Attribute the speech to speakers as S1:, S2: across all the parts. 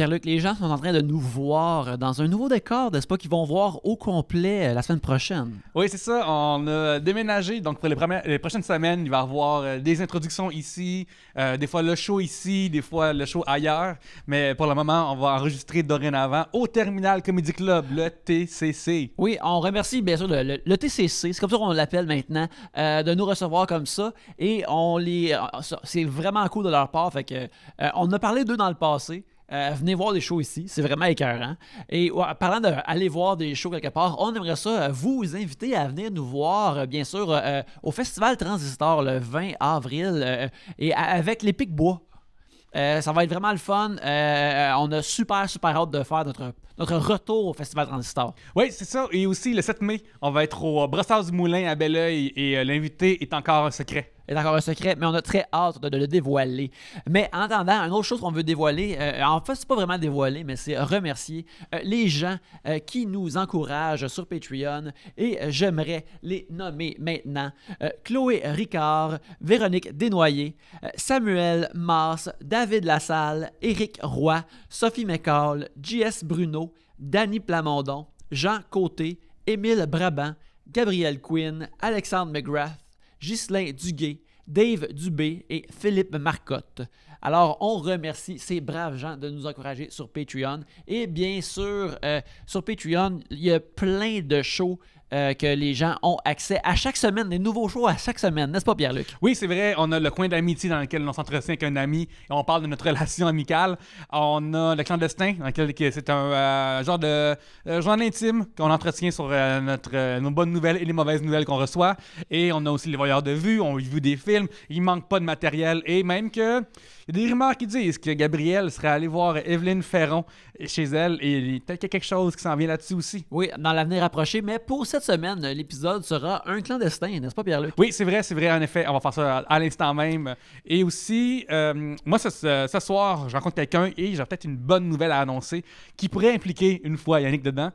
S1: Pierre-Luc, les gens sont en train de nous voir dans un nouveau décor, n'est-ce pas, qu'ils vont voir au complet la semaine prochaine.
S2: Oui, c'est ça. On a déménagé. Donc, pour les prochaines semaines, il va y avoir des introductions ici, des fois le show ici, des fois le show ailleurs. Mais pour le moment, on va enregistrer dorénavant au Terminal Comedy Club, le TCC.
S1: Oui, on remercie bien sûr le TCC, c'est comme ça qu'on l'appelle maintenant, de nous recevoir comme ça. Et c'est vraiment cool de leur part. Fait que, on a parlé d'eux dans le passé. Venez voir des shows ici, c'est vraiment écœurant. Et parlant d'aller voir des shows quelque part, on aimerait ça vous inviter à venir nous voir, bien sûr, au Festival Transistor le 20 avril et avec les Pic-Bois. Ça va être vraiment le fun. On a super hâte de faire notre retour au Festival Transistor.
S2: Oui, c'est ça. Et aussi, le 7 mai, on va être au Brossard du Moulin à Belleuil et l'invité est encore un secret.
S1: C'est encore un secret, mais on a très hâte de le dévoiler. Mais en attendant, une autre chose qu'on veut dévoiler, en fait, c'est pas vraiment dévoiler, mais c'est remercier les gens qui nous encouragent sur Patreon et j'aimerais les nommer maintenant. Chloé Ricard, Véronique Desnoyers, Samuel Masse, David Lassalle, Éric Roy, Sophie McCall, JS Bruno, Danny Plamondon, Jean Côté, Émile Brabant, Gabriel Quinn, Alexandre McGrath, Ghislain Duguay, Dave Dubé et Philippe Marcotte. Alors, on remercie ces braves gens de nous encourager sur Patreon. Et bien sûr, sur Patreon, il y a plein de shows que les gens ont accès à chaque semaine, des nouveaux shows à chaque semaine, n'est-ce pas Pierre-Luc?
S2: Oui, c'est vrai, on a le coin d'amitié dans lequel on s'entretient avec un ami et on parle de notre relation amicale. On a le clandestin, dans lequel c'est un genre de journal intime qu'on entretient sur nos bonnes nouvelles et les mauvaises nouvelles qu'on reçoit. Et on a aussi les voyeurs de vue, on vu des films, il manque pas de matériel et même que... Il y a des rumeurs qui disent que Gabrielle serait allée voir Evelyne Ferron chez elle et peut-être qu'il y a quelque chose qui s'en vient là-dessus aussi.
S1: Oui, dans l'avenir approché, mais pour cette semaine, l'épisode sera un clandestin, n'est-ce pas Pierre-Luc?
S2: Oui, c'est vrai, en effet, on va faire ça à l'instant même. Et aussi, moi ce soir, je rencontre quelqu'un et j'ai peut-être une bonne nouvelle à annoncer qui pourrait impliquer une fois Yannick dedans.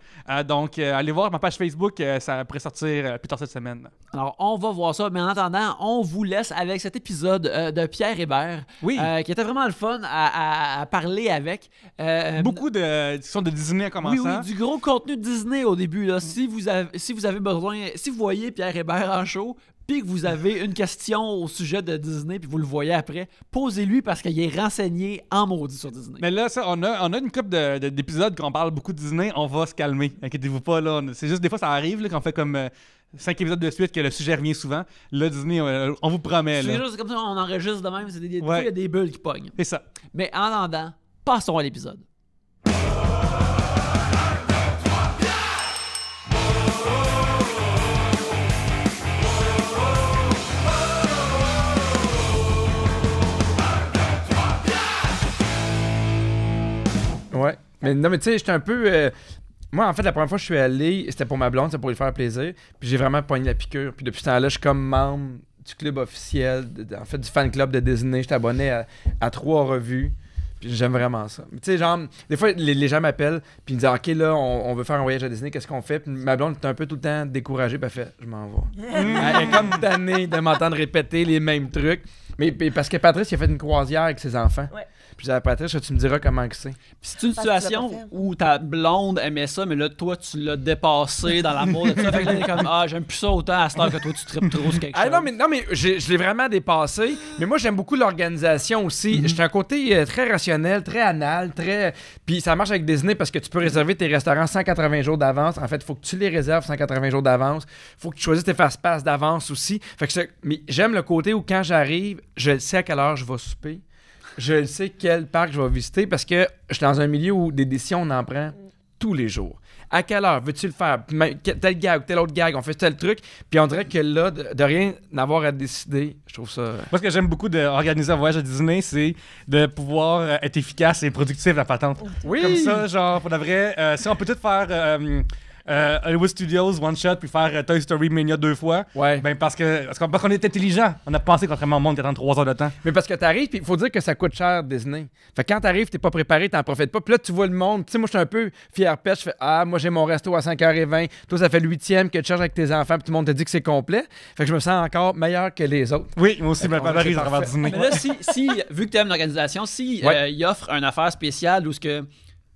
S2: Donc, allez voir ma page Facebook, ça pourrait sortir plus tard cette semaine.
S1: Alors, on va voir ça, mais en attendant, on vous laisse avec cet épisode de Pierre Hébert.
S2: Oui.
S1: Qui était vraiment le fun à parler avec.
S2: Beaucoup de discussions de Disney en commençant.
S1: Oui, du gros contenu de Disney au début. Là. Si vous avez besoin, si vous voyez Pierre Hébert en show, puis que vous avez une question au sujet de Disney, puis vous le voyez après, posez-lui parce qu'il est renseigné en maudit sur Disney.
S2: Mais là, ça, on a une couple d'épisodes qu'on parle beaucoup de Disney, on va se calmer. Inquiétez-vous pas, là. C'est juste des fois, ça arrive là, qu'on fait comme 5 épisodes de suite que le sujet revient souvent. Là, Disney, on vous promet.
S1: C'est
S2: là.
S1: juste comme ça, on enregistre de même. Des fois, il y a des bulles qui pognent.
S2: C'est ça.
S1: Mais en attendant, passons à l'épisode.
S3: Ouais. Mais non, mais tu sais, j'étais un peu. Moi, en fait, la première fois que je suis allé, c'était pour ma blonde, c'était pour lui faire plaisir. Puis j'ai vraiment pogné la piqûre. Puis depuis ce temps-là, je suis comme membre du club officiel, en fait, du fan club de Disney. J'étais abonné à 3 revues. Puis j'aime vraiment ça. Tu sais, genre, des fois, les gens m'appellent. Puis ils me disent, OK, là, on veut faire un voyage à Disney, qu'est-ce qu'on fait? Puis ma blonde est un peu tout le temps découragée. Puis elle fait, je m'en vais. Elle est comme tannée de m'entendre répéter les mêmes trucs. Mais parce que Patrice, il a fait une croisière avec ses enfants.
S4: Ouais.
S3: Puis j'ai dit à Patrice, tu me diras comment que c'est.
S1: Puis c'est une
S4: Parce que tu l'as
S1: situation
S4: pas fait.
S1: où ta blonde aimait ça, mais là, toi, tu l'as dépassé dans l'amour de ça. Fait que là, elle est comme, j'aime plus ça autant à cette heure que toi, tu tripes trop sur quelque chose.
S3: Non, mais je l'ai vraiment dépassé. Mais moi, j'aime beaucoup l'organisation aussi. J'ai un côté très rationnel, très anal, très... Puis ça marche avec Disney parce que tu peux réserver tes restaurants 180 jours d'avance. En fait, il faut que tu les réserves 180 jours d'avance. Il faut que tu choisisses tes fast-pass d'avance aussi. Fait que mais j'aime le côté où quand j'arrive, je sais à quelle heure je vais souper. Je sais quel parc je vais visiter parce que je suis dans un milieu où des décisions, on en prend tous les jours. À quelle heure veux-tu le faire? Tel gag ou tel autre gag, on fait tel truc. Puis on dirait que là, de rien n'avoir à décider, je trouve ça...
S2: Moi, ce que j'aime beaucoup d'organiser un voyage à Disney, c'est de pouvoir être efficace et productif la patente.
S3: Oui!
S2: Comme ça, genre, pour de vrai, si on peut tout faire... Hollywood Studios, One Shot, puis faire Toy Story Mania 2 fois.
S3: Ouais.
S2: Ben parce qu'on est intelligent. On a pensé contrairement au monde qui attend 3 heures de temps.
S3: Mais parce que t'arrives, puis il faut dire que ça coûte cher Disney. Fait que quand t'arrives, t'es pas préparé, t'en profites pas. Puis là, tu vois le monde. Tu sais, moi, je suis un peu fier pêche. Je fais moi, j'ai mon resto à 5h20. Toi, ça fait le 8e que tu charges avec tes enfants, puis tout le monde te dit que c'est complet. Fait que je me sens encore meilleur que les autres.
S2: Oui, moi aussi,
S3: On
S2: ma valorise à
S3: c'est
S2: travers
S3: parfait.
S2: Disney.
S1: Mais là, vu que tu aimes l'organisation, il offre une affaire spéciale où tu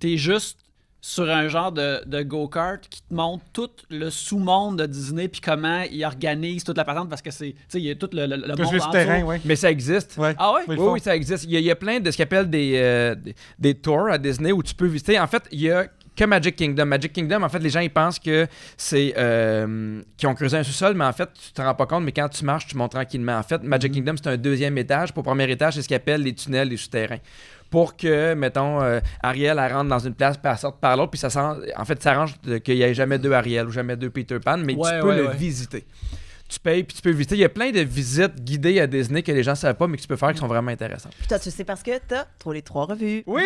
S1: es juste sur un genre de go-kart qui te montre tout le sous-monde de Disney puis comment il organise toute la patente parce que il y a tout le monde en
S2: terrain,
S1: dessous.
S2: ouais.
S3: Mais ça existe.
S2: Ouais.
S1: Ah ouais?
S3: Oui, ça existe. Il y a plein de ce qu'ils appellent des tours à Disney où tu peux visiter. En fait, il y a que Magic Kingdom. Magic Kingdom, en fait, les gens ils pensent que c'est qu'ils ont creusé un sous-sol, mais en fait, tu te rends pas compte, mais quand tu marches, tu montes tranquillement. En fait, Magic Kingdom, c'est un 2e étage. Pour le premier étage, c'est ce qu'ils appellent les tunnels, les souterrains. Pour que, mettons, Ariel, elle rentre dans une place, puis elle sorte par l'autre, puis ça s'arrange qu'il n'y ait jamais 2 Ariel ou jamais 2 Peter Pan, mais tu peux le visiter. Tu payes, puis tu peux visiter. Il y a plein de visites guidées à Disney que les gens ne savent pas, mais que tu peux faire qui sont vraiment intéressantes.
S4: Puis toi, tu sais parce que t'as trop les 3 revues.
S3: Oui!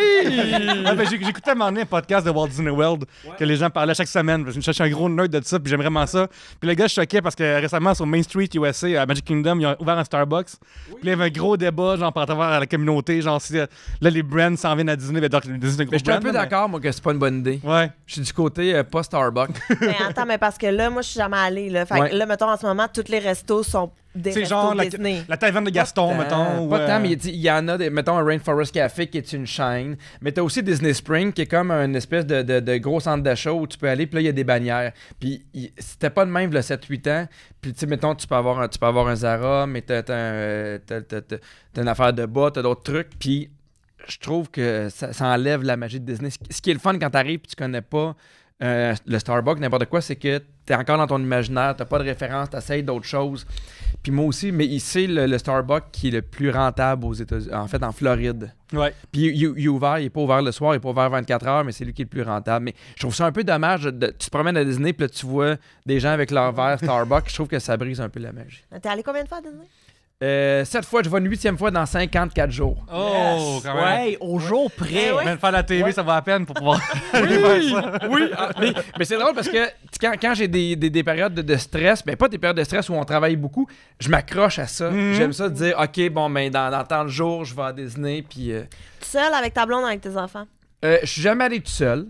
S2: J'écoutais à un moment donné un podcast de Walt Disney World que les gens parlaient chaque semaine. Je suis un gros nerd de ça, puis j'aime vraiment ça. Puis le gars, je choquais parce que récemment, sur Main Street USA, à Magic Kingdom, ils ont ouvert un Starbucks. Puis il y avait un gros débat, genre, par rapport à la communauté. Genre, si là, les brands s'en viennent à Disney, mais donc, Disney,
S3: Mais je suis un peu d'accord, moi, que c'est pas une bonne idée.
S2: Ouais.
S3: Je suis du côté pas Starbucks.
S4: Mais attends, mais parce que là, moi, je suis jamais allée. Là. Fait que là, mettons, en ce moment, tous les restos sont des
S2: C'est
S4: restos
S2: genre
S4: Disney.
S2: la taverne de Gaston, mettons.
S3: Pas tant, mais il y en a, mettons, un Rainforest Café qui est une chaîne. Mais t'as aussi Disney Spring qui est comme une espèce de gros centre d'achat où tu peux aller, puis là, il y a des bannières. Puis c'était pas de même, le 7-8 ans. Puis, tu sais, mettons, tu peux avoir un Zara, mais t'as une affaire de bas, t'as d'autres trucs. Puis je trouve que ça enlève la magie de Disney. Ce qui est le fun quand t'arrives et tu connais pas le Starbucks, n'importe quoi, c'est que t'es encore dans ton imaginaire, t'as pas de référence, t'essayes d'autres choses. Puis moi aussi, mais ici, le Starbucks qui est le plus rentable aux États-Unis, en fait, en Floride.
S2: Ouais.
S3: Puis il est ouvert, il est pas ouvert le soir, il est pas ouvert 24 heures, mais c'est lui qui est le plus rentable. Mais je trouve ça un peu dommage. Tu te promènes à Disney, puis là, tu vois des gens avec leur verre Starbucks. Je trouve que ça brise un peu la magie.
S4: T'es allé combien de fois à Disney?
S3: 7 fois, je vais une 8e fois dans 54 jours.
S2: Oh, quand même.
S1: Ouais, au jour près.
S2: Même faire la TV, ça va à peine pour pouvoir.
S3: Oui, mais c'est drôle parce que quand j'ai des périodes de stress, ben pas des périodes de stress où on travaille beaucoup, je m'accroche à ça. J'aime ça de dire, OK, bon, ben dans tant de jours, je vais à Disney, puis...
S4: Seul, avec ta blonde, avec tes enfants?
S3: Je suis jamais allé tout seul.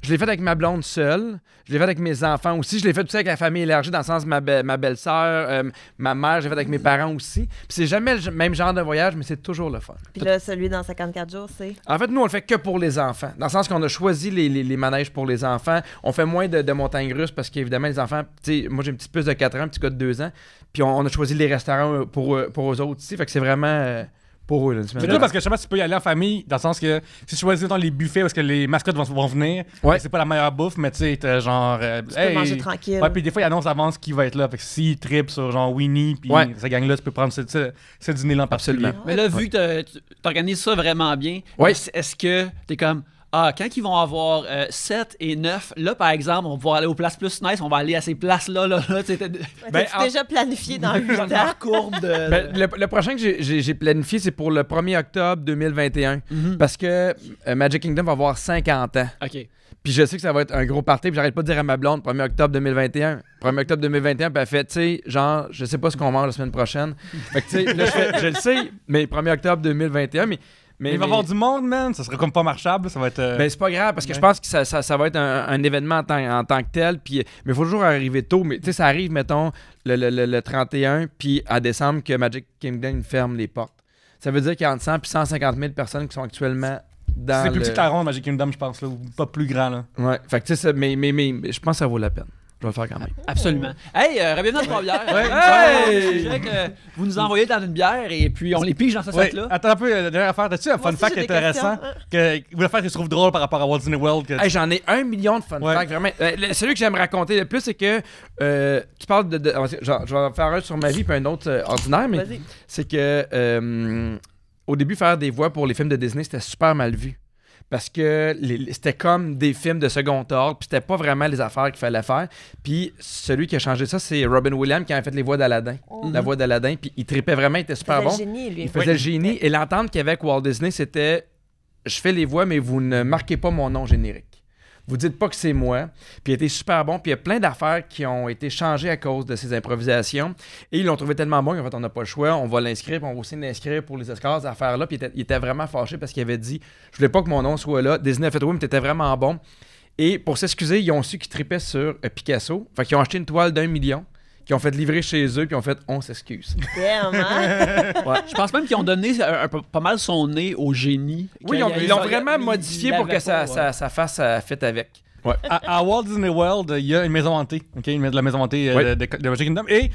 S3: Je l'ai fait avec ma blonde seule. Je l'ai fait avec mes enfants aussi. Je l'ai fait tout ça avec la famille élargie, dans le sens de ma belle-sœur, ma mère. Je l'ai fait avec mes parents aussi. Puis c'est jamais le même genre de voyage, mais c'est toujours le fun.
S4: Puis là, celui dans 54 jours, c'est...
S3: En fait, nous, on le fait que pour les enfants. Dans le sens qu'on a choisi les manèges pour les enfants. On fait moins de montagnes russes parce qu'évidemment, les enfants... Tu sais, moi, j'ai un petit plus de 4 ans, un petit gars de 2 ans. Puis on a choisi les restaurants pour eux autres ici. Fait que c'est vraiment... pour eux, là,
S2: c'est cool parce que je sais pas si tu peux y aller en famille, dans le sens que si tu choisis dans les buffets parce que les mascottes vont venir, c'est pas la meilleure bouffe, mais tu sais, t'as genre.
S4: Tu peux manger tranquille.
S2: Ouais, puis des fois, ils annoncent avance qui va être là. Fait que s'ils trippent sur genre Winnie, puis cette gang-là, tu peux prendre ce dîner-là en particulier.
S3: Absolument.
S1: Mais là, vu que tu organises ça vraiment bien, est-ce que t'es comme. Quand ils vont avoir 7 et 9, là, par exemple, on va pouvoir aller aux places plus nice, on va aller à ces places-là.
S4: T'as déjà planifié dans 8 ans?
S1: Courbe de...
S3: le prochain que j'ai planifié, c'est pour le 1er octobre 2021. Parce que Magic Kingdom va avoir 50 ans.
S1: OK.
S3: Puis je sais que ça va être un gros party, puis j'arrête pas de dire à ma blonde, 1er octobre 2021. 1er octobre 2021, puis elle fait, tu sais, genre, je sais pas ce qu'on mange la semaine prochaine. Fait que, tu sais, là, je le sais, mais 1er octobre 2021, mais il
S2: va y avoir du monde, man. Ça sera comme pas marchable. Ça va être.
S3: Ben, c'est pas grave parce que je pense que ça va être un événement en tant que tel. Mais il faut toujours arriver tôt. Mais tu sais, ça arrive, mettons, le 31, puis en décembre, que Magic Kingdom ferme les portes. Ça veut dire qu'il y a entre 100 et 150 000 personnes qui sont actuellement dans.
S2: C'est plus petit que la ronde, Magic Kingdom, je pense, là, ou pas plus grand, là.
S3: Ouais. Fait que tu sais, mais je pense que ça vaut la peine. Je vais le faire quand même.
S1: Absolument. Hey, rebienvenue dans 3 bières.
S3: Hey!
S1: Je dirais que vous nous envoyez dans une bière et puis on les pige dans ce sac-là.
S2: Attends un peu, dernière affaire. T'as-tu un fun fact intéressant que vous voulez faire que je trouve drôle par rapport à Walt Disney World?
S3: Hey, j'en ai 1 million de fun facts, vraiment. Celui que j'aime raconter le plus, c'est que tu parles de genre, je vais faire un sur ma vie puis un autre ordinaire, mais c'est que au début, faire des voix pour les films de Disney, c'était super mal vu. Parce que c'était comme des films de second ordre, puis c'était pas vraiment les affaires qu'il fallait faire. Puis celui qui a changé ça, c'est Robin Williams qui a fait les voix d'Aladin. La voix d'Aladin, puis il tripait vraiment, il était super bon. Il faisait le génie. Et l'entente qu'il y avait avec Walt Disney, c'était « Je fais les voix, mais vous ne marquez pas mon nom générique. » Vous dites pas que c'est moi. Puis il était super bon. Puis il y a plein d'affaires qui ont été changées à cause de ces improvisations. Et ils l'ont trouvé tellement bon qu'en fait, on n'a pas le choix. On va l'inscrire. Puis on va aussi l'inscrire pour les Oscars, ces affaires-là. Puis il était vraiment fâché parce qu'il avait dit je voulais pas que mon nom soit là. Disney a fait oui, mais t'étais vraiment bon. Et pour s'excuser, ils ont su qu'ils tripaient sur Picasso. Fait qu'ils ont acheté une toile d'1 million. Qui ont fait livrer chez eux, puis ont fait on s'excuse.
S4: Vraiment?
S1: Je pense même qu'ils ont donné pas mal son nez au génie.
S3: Oui, ils l'ont vraiment modifié pour que ça fasse fit avec. Ouais.
S2: À Walt Disney World, il y a une maison hantée, la maison hantée de Magic Kingdom. Et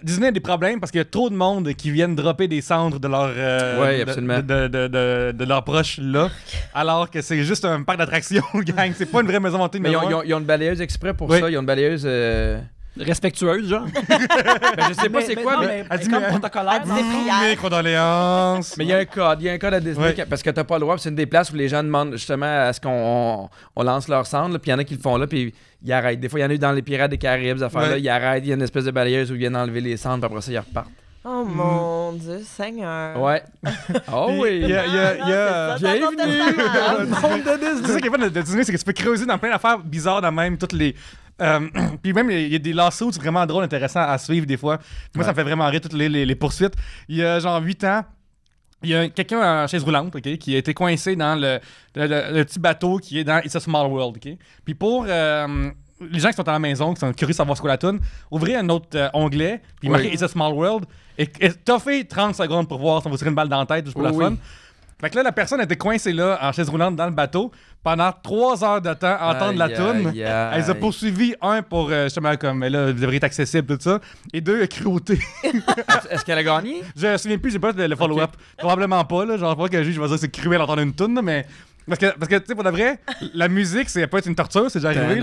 S2: Disney a des problèmes parce qu'il y a trop de monde qui viennent dropper des cendres de leur de leurs proches là, alors que c'est juste un parc d'attractions, gang. C'est pas une vraie maison hantée.
S3: Mais ils ont une balayeuse exprès pour ça. Ils ont une balayeuse
S1: respectueuse, genre.
S3: Je sais pas c'est quoi, mais
S1: elle dit comme protocolaire.
S2: Mes condoléances.
S3: Mais il y a un code à Disney parce que t'as pas le droit. C'est une des places où les gens demandent justement à ce qu'on lance leur cendre. Puis il y en a qui le font là, puis ils arrêtent. Des fois, il y en a eu dans les Pirates des Caraïbes, affaires-là, ils arrêtent. Il y a une espèce de balayeuse où ils viennent enlever les cendres, puis après ça, ils repartent.
S4: Oh mon Dieu, Seigneur.
S3: Ouais. Oh oui.
S2: Il y a
S3: bienvenue dans le monde de Disney.
S2: C'est ça qui est fun de Disney, c'est que tu peux creuser dans plein d'affaires bizarres dans même toutes les. Puis même, il y a des lawsuits vraiment drôles, intéressants à suivre des fois. Moi, ça me fait vraiment rire toutes les poursuites. Il y a genre 8 ans, il y a quelqu'un en chaise roulante, qui a été coincé dans le petit bateau qui est dans It's a Small World. Puis pour les gens qui sont à la maison, qui sont curieux de savoir ce qu'est la toune, ouvrez un autre onglet, puis marquez It's a Small World, et t'as fait 30 secondes pour voir si on vous tirer une balle dans la tête juste pour la fun. Fait que là, la personne était coincée là, en chaise roulante dans le bateau, pendant 3 heures de temps à entendre la toune. Elle les a poursuivis, un pour justement comme, là, vous devriez être accessible, tout ça, et 2, cruauté.
S3: Est-ce qu'elle a gagné?
S2: Je me souviens plus, j'ai pas le follow-up. Probablement pas, là. Genre, pas que le juge va dire que c'est cruel d'entendre une toune, mais. Parce que tu sais, pour de vrai, la musique, c'est pas être une torture, c'est déjà arrivé.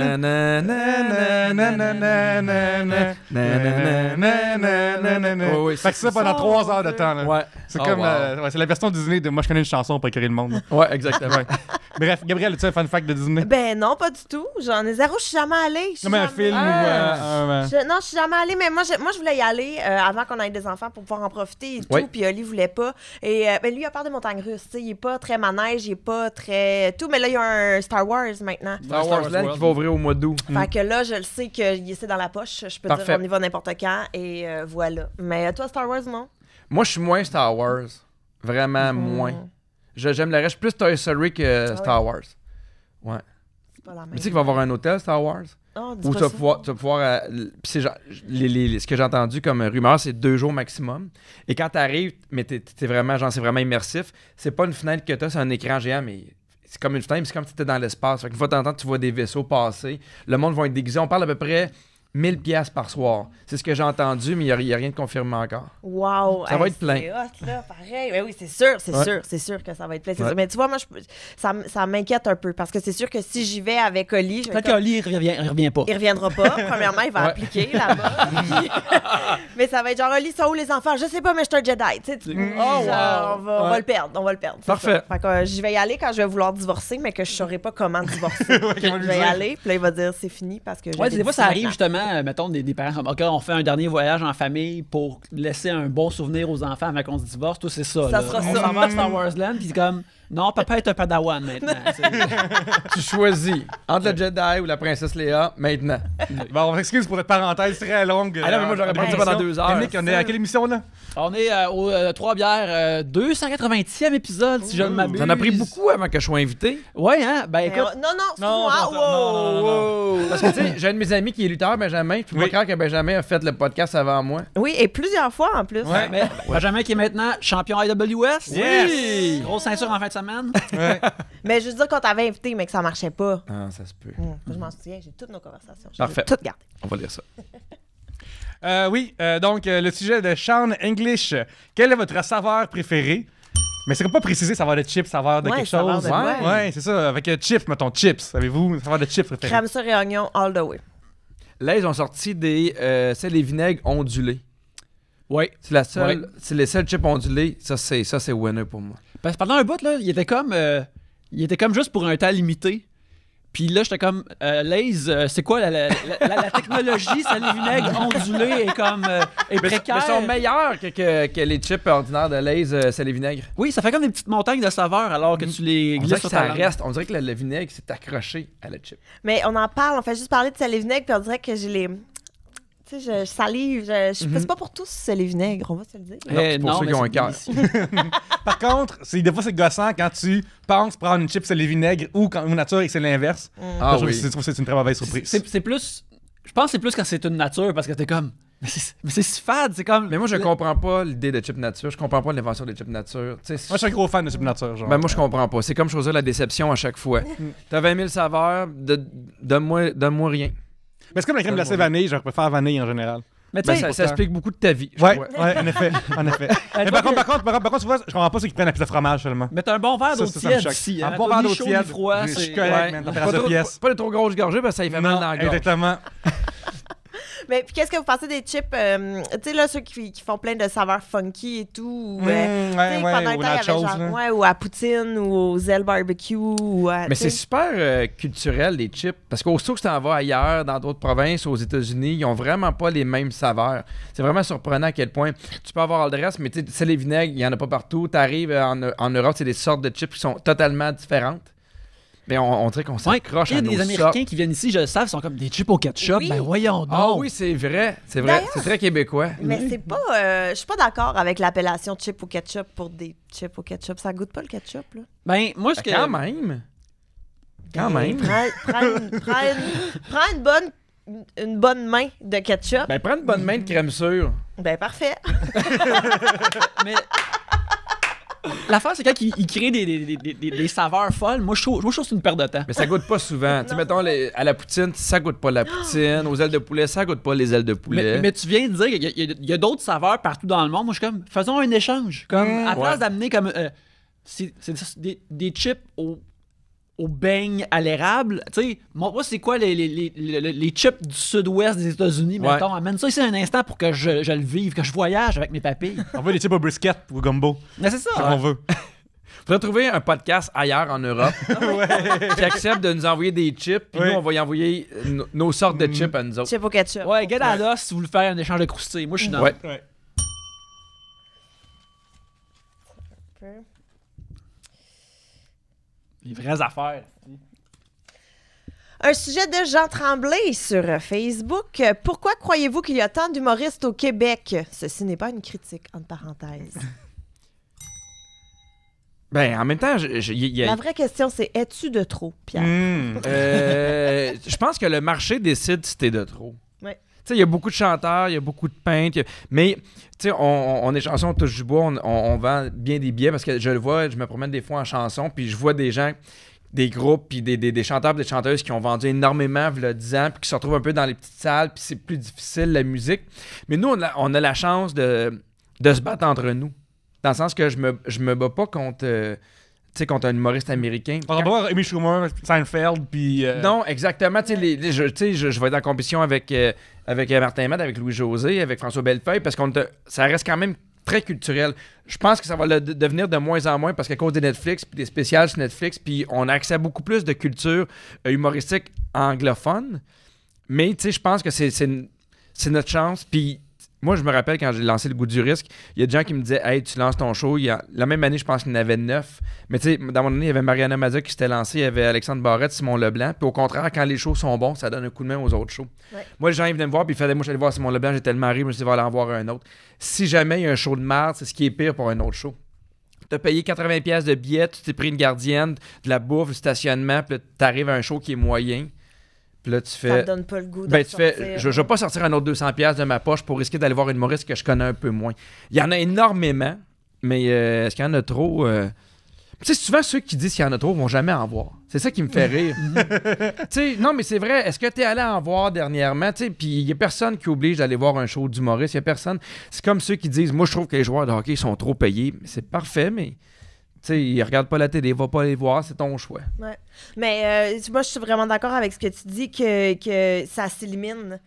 S2: Fait que ça pendant 3 heures de temps. Là.
S3: Ouais.
S2: C'est comme. C'est la version Disney de moi, je connais une chanson pour éclairer le monde.
S3: Ouais, exactement.
S2: Bref, Gabriel, as-tu un fun fact de Disney?
S4: Ben non, pas du tout. J'en ai zéro, je suis jamais allée.
S2: Non, mais un film ou.
S4: Non, je suis jamais allée, mais moi, je voulais y aller avant qu'on ait des enfants pour pouvoir en profiter et tout. Puis Oli voulait pas. Et lui, il a peur des montagnes russes. Il est pas très manège, il est pas très. Tout, mais là, il y a un Star Wars maintenant.
S3: Star Wars Land qui va ouvrir au mois d'août.
S4: Fait que là, je le sais qu'il c'est dans la poche. Je peux dire on y va n'importe quand. Et voilà. Mais toi, Star Wars, non?
S3: Moi, je suis moins Star Wars. Vraiment moins. J'aime le reste. Je suis plus Toy Story que Star Wars. Ouais.
S4: C'est pas la même.
S3: Tu sais qu'il va y avoir un hôtel Star Wars?
S4: Oh,
S3: où tu vas pouvoir c'est genre, ce que j'ai entendu comme rumeur, c'est 2 jours maximum. Et quand tu arrives, mais t'es vraiment, genre, c'est vraiment immersif. C'est pas une fenêtre que t'as, c'est un écran géant, mais c'est comme une fenêtre, mais c'est comme si t'étais dans l'espace. Fait qu'une fois de temps en temps, tu vois des vaisseaux passer. Le monde va être déguisé. On parle à peu près 1000$ par soir. C'est ce que j'ai entendu, mais il n'y a rien de confirmé encore.
S4: Wow!
S3: Ça va être plein.
S4: C'est hot, là, pareil. Ben oui, c'est sûr que ça va être plein. Mais tu vois, moi, ça m'inquiète un peu parce que c'est sûr que si j'y vais avec Oli...
S1: Peut-être qu'Oli, il revient pas.
S4: Il reviendra pas. Premièrement, il va appliquer là-bas. Mais ça va être genre, Oli, sont où les enfants? Je sais pas, mais je suis un Jedi. Tu sais, on va le perdre. On va le perdre.
S3: Parfait.
S4: Fait que j'y vais y aller quand je vais vouloir divorcer, mais que je saurais pas comment divorcer. Je vais y aller, puis là, il va dire c'est fini parce que
S1: des fois, ça arrive justement, mettons, des parents comme, OK, on fait un dernier voyage en famille pour laisser un bon souvenir aux enfants avant qu'on se divorce. Toi, c'est ça.
S4: Ça sera
S1: on s'en va à Star Wars Land, puis c'est comme, non, papa est un padawan maintenant.
S3: Tu choisis entre le Jedi ou la princesse Léa maintenant.
S2: Bon, on s'excuse pour cette parenthèse très longue.
S3: Ah non, mais moi, j'aurais pas dit pendant 2 heures.
S2: Dominique, on est à quelle émission, là?
S1: On est au 3 bières, 280e épisode, si je ne m'abuse.
S3: Ça en a pris beaucoup avant que je sois invité.
S1: Ouais, hein? Ben écoute.
S4: Non, excuse-moi.
S3: Parce que, tu sais, j'ai un de mes amis qui est lutteur, Benjamin. Tu peux pas croire que Benjamin a fait le podcast avant moi.
S4: Oui, et plusieurs fois en plus.
S1: Ouais, mais Benjamin qui est maintenant champion IWS.
S2: Yes!
S1: Oui! Grosse ceinture en fin de semaine.
S2: Ouais.
S4: Mais je veux dire qu'on t'avait invité, mais que ça marchait pas.
S3: Ah, ça se peut.
S4: Je m'en souviens, j'ai toutes nos conversations.
S3: Parfait.
S4: Toutes gardées.
S3: On va lire ça.
S2: Donc, le sujet de Sean English. Quelle est votre saveur préférée? Mais c'est pas précisé saveur de chips, saveur de quelque
S4: saveur
S2: chose.
S4: de quoi?
S2: Ouais, c'est ça. Avec chips, mettons, chips. Savez-vous, saveur de chips préférée?
S4: Crème sur et oignon all the way.
S3: Là, ils ont sorti les vinaigres ondulés.
S1: Oui.
S3: C'est la seule. C'est les seuls chips ondulés. Ça, c'est winner pour moi.
S1: Parce que pendant un bout, là, il était comme juste pour un temps limité. Puis là, j'étais comme, Lay's, c'est quoi la technologie salé vinaigre ondulé est comme est précaire.
S3: Mais ils sont meilleurs que les chips ordinaires de Lay's salé vinaigre.
S1: Oui, ça fait comme des petites montagnes de saveurs alors que tu les
S3: On dirait
S1: glisses
S3: que
S1: sur
S3: ça
S1: ta langue.
S3: reste. On dirait que le vinaigre s'est accroché à la chip.
S4: Mais on en parle, on fait juste parler de salé vinaigre, puis on dirait que j'ai les. Tu sais, je salive. C'est pas pour tous salé vinaigre, on va se le dire.
S3: Non, c'est pour ceux qui ont un cœur.
S2: Par contre, des fois, c'est gossant quand tu penses prendre une chip salé vinaigre ou quand une nature et que c'est l'inverse.
S3: Ah
S2: Je
S3: oui.
S2: trouve que c'est une très mauvaise surprise.
S1: C'est plus. Je pense que c'est plus quand c'est une nature parce que t'es comme. Mais c'est si fade, c'est comme.
S3: Mais moi, je comprends pas l'idée de chip nature. Je comprends pas l'invention des chips nature. Tu sais,
S2: Moi, je suis un gros fan de chip nature. Genre.
S3: ben moi, je comprends pas. C'est comme choisir la déception à chaque fois. T'as 20 000 saveurs, donne-moi rien.
S2: Mais c'est comme la crème glacée vanille, je préfère vanille en général.
S1: Mais tu
S3: Ben,
S1: sais,
S3: ça explique beaucoup de ta vie. je
S2: Ouais,
S3: crois.
S2: ouais, en effet. En effet. Mais par contre, tu vois, je comprends pas ceux qui prennent la pizza de fromage seulement.
S1: mais t'as un bon verre d'eau
S2: Ça me
S1: tiède
S2: choque.
S1: ici.
S2: Un
S1: Hein?
S2: bon
S1: T'as
S2: verre
S1: ni
S2: d'eau
S1: chaud,
S2: tiède.
S1: ni froid.
S2: Je suis
S1: c'est-
S2: correct,
S1: ouais.
S2: man.
S3: Pas
S2: Température
S3: trop,
S2: pièce.
S3: pas de trop grosses gorgées parce que ça y fait mal dans la gorge.
S2: Exactement.
S4: Mais puis qu'est-ce que vous pensez des chips, tu sais, là, ceux qui font plein de saveurs funky et tout, ou, tu sais, pendant le temps, il y avait genre, ouais, ou à poutine, ou aux ailes barbecue, ou à,
S3: Mais
S4: tu sais.
S3: c'est super culturel, les chips. Parce qu'aussitôt que tu t'en vas ailleurs, dans d'autres provinces, aux États-Unis, ils ont vraiment pas les mêmes saveurs. C'est vraiment surprenant à quel point tu peux avoir all the rest, mais tu sais, c'est les vinaigres, il y en a pas partout. Tu arrives en Europe, c'est des sortes de chips qui sont totalement différentes. Mais on dirait qu'on
S1: Ouais,
S3: s'accroche
S1: il y
S3: à
S1: a
S3: nos
S1: des
S3: sortes.
S1: Américains qui viennent ici, je le sais, sont comme des chips au ketchup.
S4: Oui.
S1: Ben voyons donc.
S3: Ah oui, c'est vrai. C'est vrai.
S4: D'ailleurs-
S3: C'est très québécois.
S4: Mais c'est pas. Je suis pas d'accord avec l'appellation chip au ketchup pour des chips au ketchup. Ça goûte pas le ketchup, là.
S1: Ben moi, ce que.
S3: Quand même. Quand
S4: Ben,
S3: même.
S4: Prends une bonne main de ketchup.
S3: Ben, prends une bonne main de crème sûre.
S4: Ben, parfait.
S1: Mais. L'affaire, c'est quand ils créent des saveurs folles. Moi, je trouve que c'est une perte de temps.
S3: Mais ça goûte pas souvent. Tu sais, mettons, à la poutine, ça goûte pas la poutine. Aux ailes de poulet, ça goûte pas les ailes de poulet.
S1: Mais tu viens de dire qu'il y a d'autres saveurs partout dans le monde. Moi, je suis comme, faisons un échange. Comme, à place
S3: ouais.
S1: d'amener comme. C'est des chips au beigne à l'érable. Tu sais, moi, c'est quoi les chips du sud-ouest des États-Unis,
S3: Ouais.
S1: mettons. Amène ça ici un instant pour que je le vive, que je voyage avec mes papilles.
S2: On veut des chips au brisket ou au gumbo.
S1: Mais c'est
S2: C'est
S1: ça.
S2: ce qu'on veut.
S3: Faudrait trouver un podcast ailleurs en Europe qui accepte de nous envoyer des chips, puis
S2: Ouais.
S3: nous, on va y envoyer nos sortes de chips à nous autres.
S4: Chip au ketchup.
S1: Ouais, get à l'os si vous voulez faire un échange de croustilles. Moi, je suis dans.
S3: Ouais.
S2: Ouais.
S1: Les vraies affaires.
S4: Un sujet de Jean Tremblay sur Facebook. Pourquoi croyez-vous qu'il y a tant d'humoristes au Québec? Ceci n'est pas une critique, entre parenthèses.
S3: Ben, en même temps,
S4: La vraie question, c'est es-tu de trop, Pierre?
S3: je pense que le marché décide si t'es de trop.
S4: Ouais.
S3: Tu sais, il y a beaucoup de chanteurs, il y a beaucoup de peintres, mais tu sais, on est chansons, on touche du bois, on vend bien des billets parce que je le vois, je me promène des fois en chanson, puis je vois des gens, des groupes, puis des chanteurs, des chanteuses qui ont vendu énormément il y a 10 ans, puis qui se retrouvent un peu dans les petites salles, puis c'est plus difficile la musique. Mais nous, on a la chance de se battre entre nous. Dans le sens que je me bats pas contre, contre un humoriste américain.
S2: On va voir Amy Schumer, Seinfeld, puis.
S3: Non, exactement. Tu sais, je vais être en compétition avec Martin Matt, avec Louis-José, avec François Bellefeuille, parce que ça reste quand même très culturel. Je pense que ça va devenir de moins en moins parce qu'à cause des Netflix, puis des spéciales sur Netflix, puis on a accès à beaucoup plus de culture humoristique anglophone. Mais tu sais, je pense que c'est notre chance. Puis moi, je me rappelle quand j'ai lancé Le Goût du risque, il y a des gens qui me disaient « Hey, tu lances ton show. » La même année, je pense qu'il y en avait 9. Mais tu sais, dans mon année, il y avait Mariana Mazza qui s'était lancée, il y avait Alexandre Barrette, Simon Leblanc. Puis au contraire, quand les shows sont bons, ça donne un coup de main aux autres shows.
S4: Ouais.
S3: Moi, les gens, ils venaient me voir, puis ils faisaient « Moi, je suis allé voir Simon Leblanc, j'ai tellement ri, je me suis dit, va aller en voir un autre. » Si jamais il y a un show de merde, c'est ce qui est pire pour un autre show. Tu as payé 80$ de billets, tu t'es pris une gardienne, de la bouffe, le stationnement, puis tu arrives à un show qui est moyen. Puis là, tu
S4: Ça
S3: fais...
S4: te donne pas le goût de
S3: Ben, tu fais,
S4: sortir.
S3: je vais pas sortir un autre 200$ de ma poche pour risquer d'aller voir une humoriste que je connais un peu moins. Il y en a énormément, mais est-ce qu'il y en a trop? Tu sais, souvent, ceux qui disent qu'il y en a trop vont jamais en voir. C'est ça qui me fait rire. Tu sais, non, mais c'est vrai. Est-ce que tu es allé en voir dernièrement? Tu sais, puis il y a personne qui oblige d'aller voir un show d'humoriste. Il y a personne. C'est comme ceux qui disent, moi, je trouve que les joueurs de hockey sont trop payés. C'est parfait, mais... Tu sais, ils regardent pas la télé, va pas les voir, c'est ton choix.
S4: Ouais. Mais moi, je suis vraiment d'accord avec ce que tu dis, que ça s'élimine.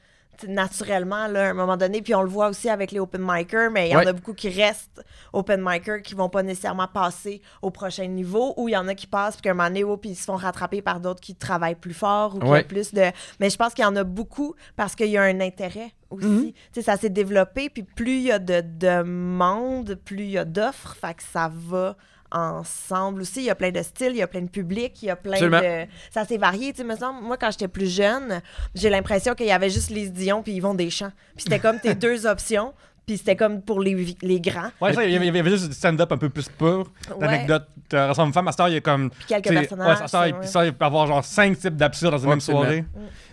S4: naturellement, là, à un moment donné. Puis on le voit aussi avec les open micers, mais il y en a beaucoup qui restent open micers, qui vont pas nécessairement passer au prochain niveau, ou il y en a qui passent, puis qu'à un moment donné, puis ils se font rattraper par d'autres qui travaillent plus fort, ou qui ont plus de... Mais je pense qu'il y en a beaucoup parce qu'il y a un intérêt aussi. Tu sais, ça s'est développé, puis plus il y a de demandes, plus il y a d'offres, fait que ça va ensemble aussi. Il y a plein de styles, il y a plein de publics, il y a plein de... Ça s'est varié. Tu sais, me semble, moi, quand j'étais plus jeune, j'ai l'impression qu'il y avait juste Lise Dion puis Yvon Deschamps. Puis c'était comme tes deux options. Puis c'était comme pour les grands.
S2: Ouais, ça, il y avait juste du stand-up un peu plus pur. L'anecdote ressemble femme. À cette heure, il y a comme...
S4: Puis quelques personnages.
S2: Puis ça, il peut y avoir genre 5 types d'absurdes dans une même soirée.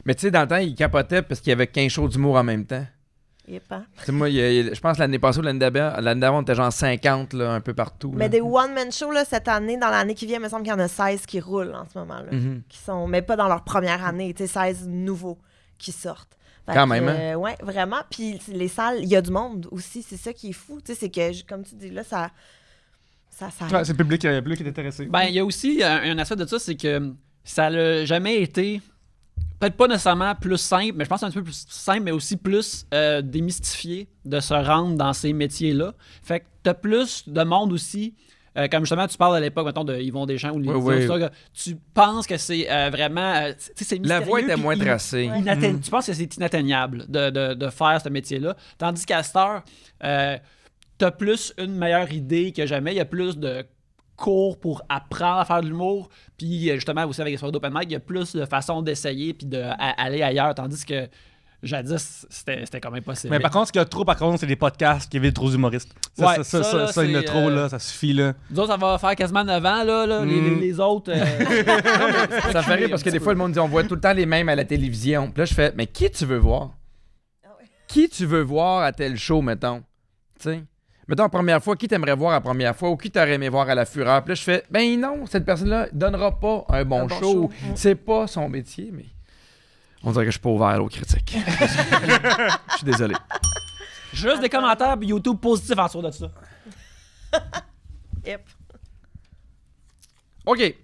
S3: Mais tu sais, dans le temps, il capotait parce qu'il y avait 15 shows d'humour en même temps. Moi, je pense que l'année passée ou l'année d'avant, on était genre 50 là, un peu partout.
S4: Mais des one-man shows, là, cette année, dans l'année qui vient, il me semble qu'il y en a 16 qui roulent en ce moment. Là, qui sont, mais pas dans leur première année. 16 nouveaux qui sortent.
S3: Quand même, hein?
S4: Ouais, vraiment. Puis les salles, il y a du monde aussi. C'est ça qui est fou. C'est que, comme tu dis, là, ça
S2: c'est le public qui est intéressé.
S1: Ben, il y a aussi un aspect de ça, c'est que ça n'a jamais été... Peut-être pas nécessairement plus simple, mais je pense un petit peu plus simple, mais aussi plus démystifié de se rendre dans ces métiers-là. Fait que t'as plus de monde aussi, comme justement tu parles à l'époque, mettons, de Yvon Deschamps ou tu penses que c'est vraiment... c'est
S3: la voie était moins tracée.
S1: Tu penses que c'est inatteignable de faire ce métier-là. Tandis qu'à cette heure, t'as plus une meilleure idée que jamais. Il y a plus de cours pour apprendre à faire de l'humour, puis justement aussi avec les soirées d'open mic, il y a plus de façons d'essayer puis d'aller ailleurs, tandis que jadis, c'était quand même possible.
S2: Mais par contre, ce qu'il y a trop, c'est des podcasts qui évitent trop d'humoristes. Ça, il y en a trop, là, ça suffit, là.
S1: Nous autres, ça va faire quasiment 9 ans, là, les autres...
S3: Ça fait rire parce que des fois, le monde dit, on voit tout le temps les mêmes à la télévision. Puis là, je fais, mais qui tu veux voir? Qui tu veux voir à tel show, mettons? Tu sais? Mettons, la première fois, qui t'aimerais voir la première fois ou qui t'aurais aimé voir à la Fureur? Puis là, je fais, ben non, cette personne-là donnera pas un bon show. C'est pas son métier, mais on dirait que je suis pas ouvert aux critiques. Je suis désolé.
S1: Juste des commentaires YouTube positifs en dessous de ça.
S4: Yep.
S3: OK.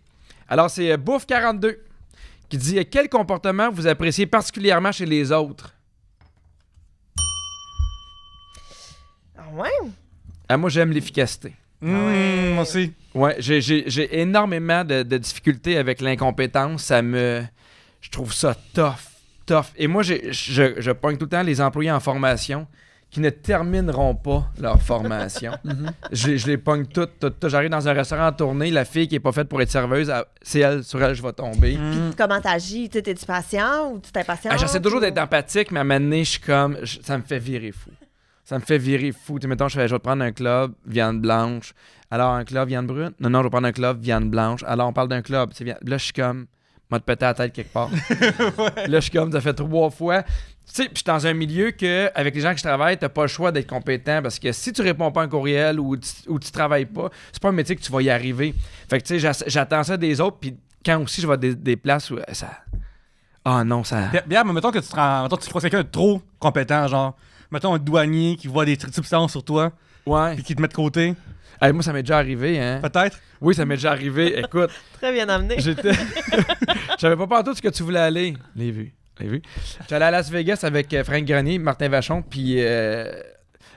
S3: Alors, c'est Bouffe42 qui dit « Quel comportement vous appréciez particulièrement chez les autres? »
S4: Ah ouais?
S3: Moi, j'aime l'efficacité.
S2: Moi aussi.
S3: Ouais, j'ai énormément de difficultés avec l'incompétence. Je trouve ça tough. Et moi, je pogne tout le temps les employés en formation qui ne termineront pas leur formation. Je les pogne toutes. J'arrive dans un restaurant en tournée, la fille qui est pas faite pour être serveuse, c'est sur elle je vais tomber.
S4: Puis comment t'agis? T'es-tu patient ou tu t'impatientes?
S3: J'essaie toujours d'être empathique, mais à un moment donné, je suis comme... ça me fait virer fou. Mettons, je vais te prendre un club, viande blanche. Alors, un club, viande brune? Non, je vais prendre un club, viande blanche. Alors, on parle d'un club. Là, je suis comme... Moi, te péter la tête quelque part. Là, je suis comme... Ça fait 3 fois. Tu sais, puis je suis dans un milieu que, avec les gens que je travaille, t'as pas le choix d'être compétent parce que si tu réponds pas à un courriel ou tu travailles pas, c'est pas un métier que tu vas y arriver. Fait que, tu sais, j'attends ça des autres. Puis quand aussi je vais des places où ça... Ah non, ça...
S2: Bien, mais mettons que tu crois quelqu'un de trop compétent, genre... Mettons un douanier qui voit des substances sur toi.
S3: Ouais.
S2: Puis qui te met de côté.
S3: Hey, moi, ça m'est déjà arrivé, hein.
S2: Peut-être.
S3: Oui, ça m'est déjà arrivé. Écoute.
S4: Très bien amené.
S3: Je savais pas partout ce que tu voulais aller. L'ai vu. J'étais allé à Las Vegas avec Frank Grenier, Martin Vachon, puis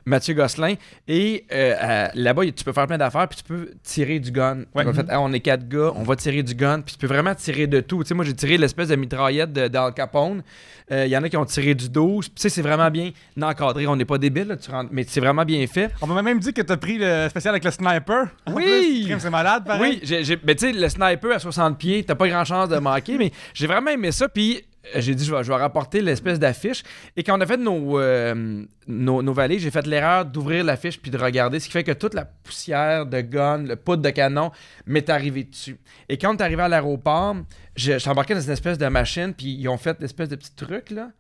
S3: Mathieu Gosselin. Et là-bas, tu peux faire plein d'affaires, puis tu peux tirer du gun. Ouais. En fait, on est 4 gars, on va tirer du gun, puis tu peux vraiment tirer de tout. Tu sais, moi, j'ai tiré l'espèce de mitraillette d'Al Capone. Il y en a qui ont tiré du 12. Tu sais, c'est vraiment bien encadré. On n'est pas débile, là, mais c'est vraiment bien fait.
S2: On m'a même dit que tu as pris le spécial avec le sniper.
S3: Oui!
S2: C'est malade, pareil.
S3: Oui, mais tu sais, le sniper à 60 pieds, t'as pas grand chance de manquer, mais j'ai vraiment aimé ça. Puis j'ai dit, je vais rapporter l'espèce d'affiche. Et quand on a fait nos valises, j'ai fait l'erreur d'ouvrir l'affiche puis de regarder, ce qui fait que toute la poussière de gun, le poudre de canon m'est arrivé dessus. Et quand on est arrivé à l'aéroport, j'ai embarqué dans une espèce de machine, puis ils ont fait l'espèce de petit truc, là.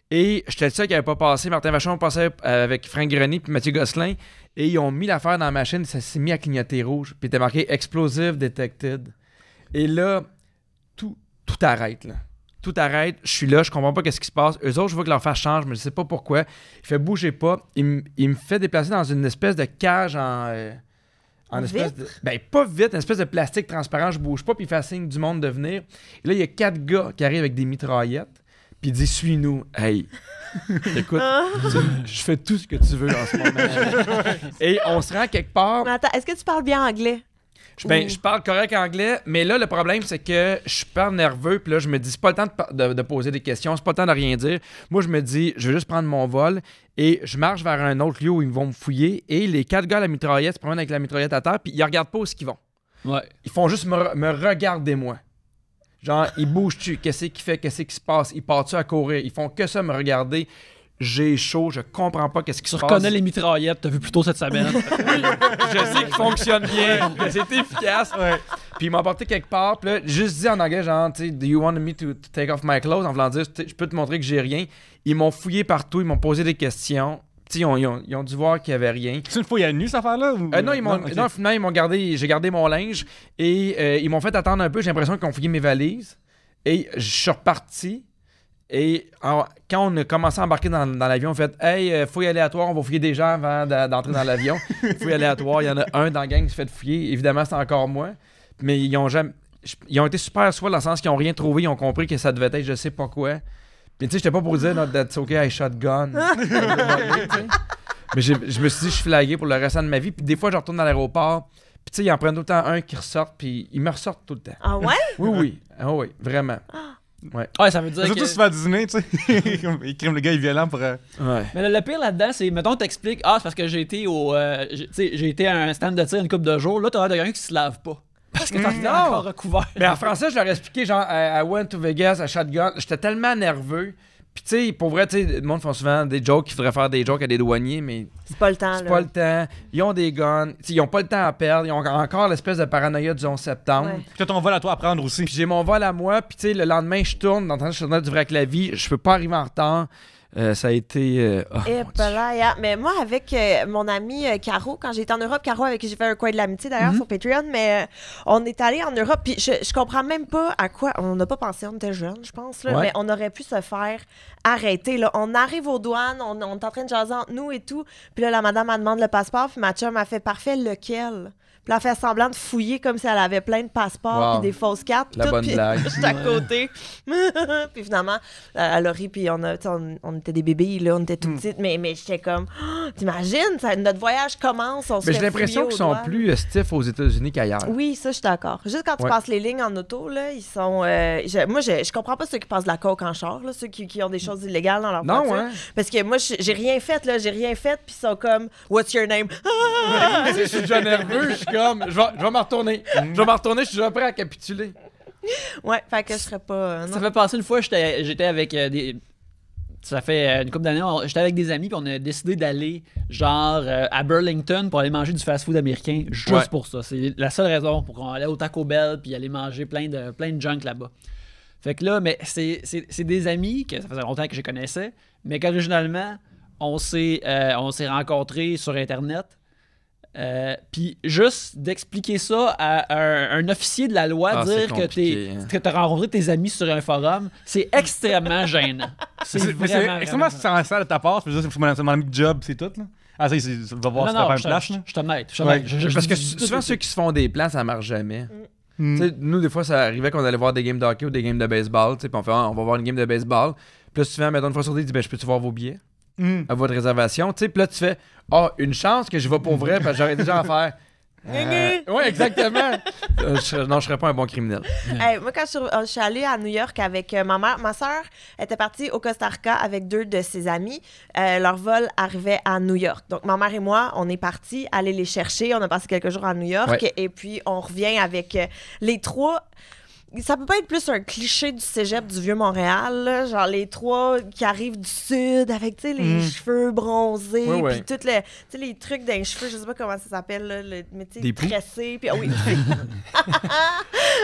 S3: Et j'étais le seul qui n'avait pas passé. Martin Vachon passait avec Frank Grenier puis Mathieu Gosselin. Et ils ont mis l'affaire dans la machine, ça s'est mis à clignoter rouge. Puis il était marqué « Explosive Detected ». Et là, tout arrête, là. Tout arrête, je suis là, je comprends pas qu'est-ce qui se passe. Eux autres, je vois que leur face change, mais je sais pas pourquoi. Il fait bougez pas. Il me fait déplacer dans une espèce de cage en espèce de... Ben, pas vite, une espèce de plastique transparent, je bouge pas, puis il fait signe du monde de venir. Et là, il y a 4 gars qui arrivent avec des mitraillettes. puis il dit « Suis-nous. » Hey, écoute, je fais tout ce que tu veux en ce moment. Et on se rend quelque part...
S4: Mais attends, est-ce que tu parles bien anglais?
S3: Je parle correct anglais, mais là, le problème, c'est que je suis super nerveux, puis là, je me dis, c'est pas le temps de poser des questions, c'est pas le temps de rien dire. Moi, je me dis, je vais juste prendre mon vol, et je marche vers un autre lieu où ils vont me fouiller, et les 4 gars à la mitraillette se promènent avec la mitraillette à terre, puis ils regardent pas où ils vont.
S1: Ouais.
S3: Ils font juste me regarder, moi. Genre, ils bougent-tu? Qu'est-ce qu'il fait? Qu'est-ce qui se passe? Ils partent-tu à courir? Ils font que ça, me regarder. J'ai chaud, je comprends pas qu'est-ce qui se passe.
S1: Tu reconnais les mitraillettes, t'as vu plus tôt cette semaine.
S3: Je sais qu'ils fonctionnent bien, que c'est efficace. Puis ils m'ont apporté quelque part, puis là, juste dit en anglais, genre, tu sais, do you want me to take off my clothes? En voulant dire, je peux te montrer que j'ai rien. Ils m'ont fouillé partout, ils m'ont posé des questions. Tu sais, ils ont dû voir qu'il y avait rien.
S2: C'est une fouille à nu, cette affaire-là? Ou...
S3: Non, finalement, ils m'ont gardé, j'ai gardé mon linge et ils m'ont fait attendre un peu. J'ai l'impression qu'ils ont fouillé mes valises. Et je suis reparti. Et quand on a commencé à embarquer dans l'avion, on fait « Hey, fouille aléatoire, on va fouiller des gens avant d'entrer dans l'avion. » Fouille aléatoire, il y en a un dans la gang qui se fait fouiller. Évidemment, c'est encore moi. Mais ils ont été super soit dans le sens qu'ils n'ont rien trouvé. Ils ont compris que ça devait être je sais pas quoi. Puis tu sais, j'étais pas pour dire « That's okay, I shotgun. » Mais je me suis dit, je suis flagué pour le restant de ma vie. Puis des fois, je retourne dans l'aéroport. Puis tu sais, ils en prennent tout le temps un qui ressort. Puis ils me ressortent tout le temps.
S4: Ah ouais?
S3: Oui. Ah oui, vraiment.
S1: Ouais, ça veut dire
S2: surtout
S1: que...
S2: si tu vas dîner, tu sais. Le gars est violent pour...
S3: Ouais.
S1: Mais le pire là-dedans, c'est, mettons, t'expliques, c'est parce que j'ai été j'ai été à un stand de tir une couple de jours. Là, t'as l'air de quelqu'un qui se lave pas. Parce que t'es encore recouvert.
S3: Mais en français, je leur ai expliqué, genre, I went to Vegas, à shotgun. J'étais tellement nerveux. Puis, tu sais, pour vrai, tu sais, le monde font souvent des jokes qui faudrait faire des jokes à des douaniers, mais.
S4: C'est pas le temps,
S3: C'est pas le temps. Ils ont des guns. T'sais, ils ont pas le temps à perdre. Ils ont encore l'espèce de paranoïa du 11 septembre.
S4: Ouais.
S2: Puis t'as ton vol à toi à prendre aussi.
S3: Puis j'ai mon vol à moi. Puis, tu sais, le lendemain, je tourne. Je suis dans du vrai avec la vie. Je peux pas arriver en retard. Ça a été.
S4: Mais moi, avec mon amie Caro, quand j'étais en Europe, Caro, avec qui j'ai fait un coin de l'amitié d'ailleurs sur Patreon, mais on est allé en Europe, puis je comprends même pas à quoi. On n'a pas pensé, on était jeunes, je pense, là, mais on aurait pu se faire arrêter. Là. On arrive aux douanes, on est en train de jaser entre nous et tout, puis là, la madame, elle demande le passeport, puis ma chum a fait parfait, lequel? Puis elle fait semblant de fouiller comme si elle avait plein de passeports puis des fausses cartes.
S3: La bonne blague.
S4: J'étais à côté. Puis finalement, elle a ri, puis on était des bébés, là, on était tout petites, mais j'étais comme, t'imagines, notre voyage commence, on se
S3: Mais
S4: fait
S3: j'ai l'impression qu'ils sont plus stiffs aux États-Unis qu'ailleurs.
S4: Oui, ça, je suis d'accord. Juste quand tu passes les lignes en auto, là, ils sont... moi, je comprends pas ceux qui passent de la coke en char, là, ceux qui ont des choses illégales dans leur voiture.
S3: Non,
S4: Parce que moi, j'ai rien fait, puis ils sont comme, what's your name?
S3: Je suis déjà nerveux, je suis comme, je vais m'en retourner. Je suis déjà prêt à capituler.
S4: Ouais, fait que je serais pas...
S1: Ça fait passer une fois, j'étais avec des... Ça fait une couple d'années, j'étais avec des amis puis on a décidé d'aller genre à Burlington pour aller manger du fast-food américain juste pour ça. C'est la seule raison pour qu'on allait au Taco Bell puis aller manger plein de junk là-bas. Fait que là, mais c'est des amis que ça faisait longtemps que je connaissais, mais qu'originalement, on s'est rencontrés sur Internet. Puis juste d'expliquer ça à un officier de la loi, dire que tu as rencontré tes amis sur un forum, c'est extrêmement gênant. C'est
S2: extrêmement sincère de ta part. Je veux dire, c'est mon ami de job, c'est tout. Là. Ah, ça, va voir si t'as pas une place.
S1: Je suis honnête.
S3: Parce que souvent, ceux qui se font des plans, ça marche jamais. Nous, des fois, ça arrivait qu'on allait voir des games de hockey ou des games de baseball. Puis on fait, on va voir une game de baseball. Puis là, souvent, mettons une fois sur 10, je peux-tu voir vos billets? À votre réservation, tu sais, puis là tu fais une chance que je vais pour vrai parce que j'aurais déjà à faire. Oui, exactement. Non, je serais pas un bon criminel.
S4: Hey, moi, quand je suis allée à New York avec ma mère, ma soeur était partie au Costa Rica avec 2 de ses amis. Leur vol arrivait à New York. Donc, ma mère et moi, on est partis aller les chercher. On a passé quelques jours à New York et puis on revient avec les 3. Ça peut pas être plus un cliché du cégep du Vieux-Montréal, là, genre les 3 qui arrivent du sud avec les cheveux bronzés, puis tous les trucs dans les cheveux, je sais pas comment ça s'appelle, là, mais tu sais, tressés, puis oui.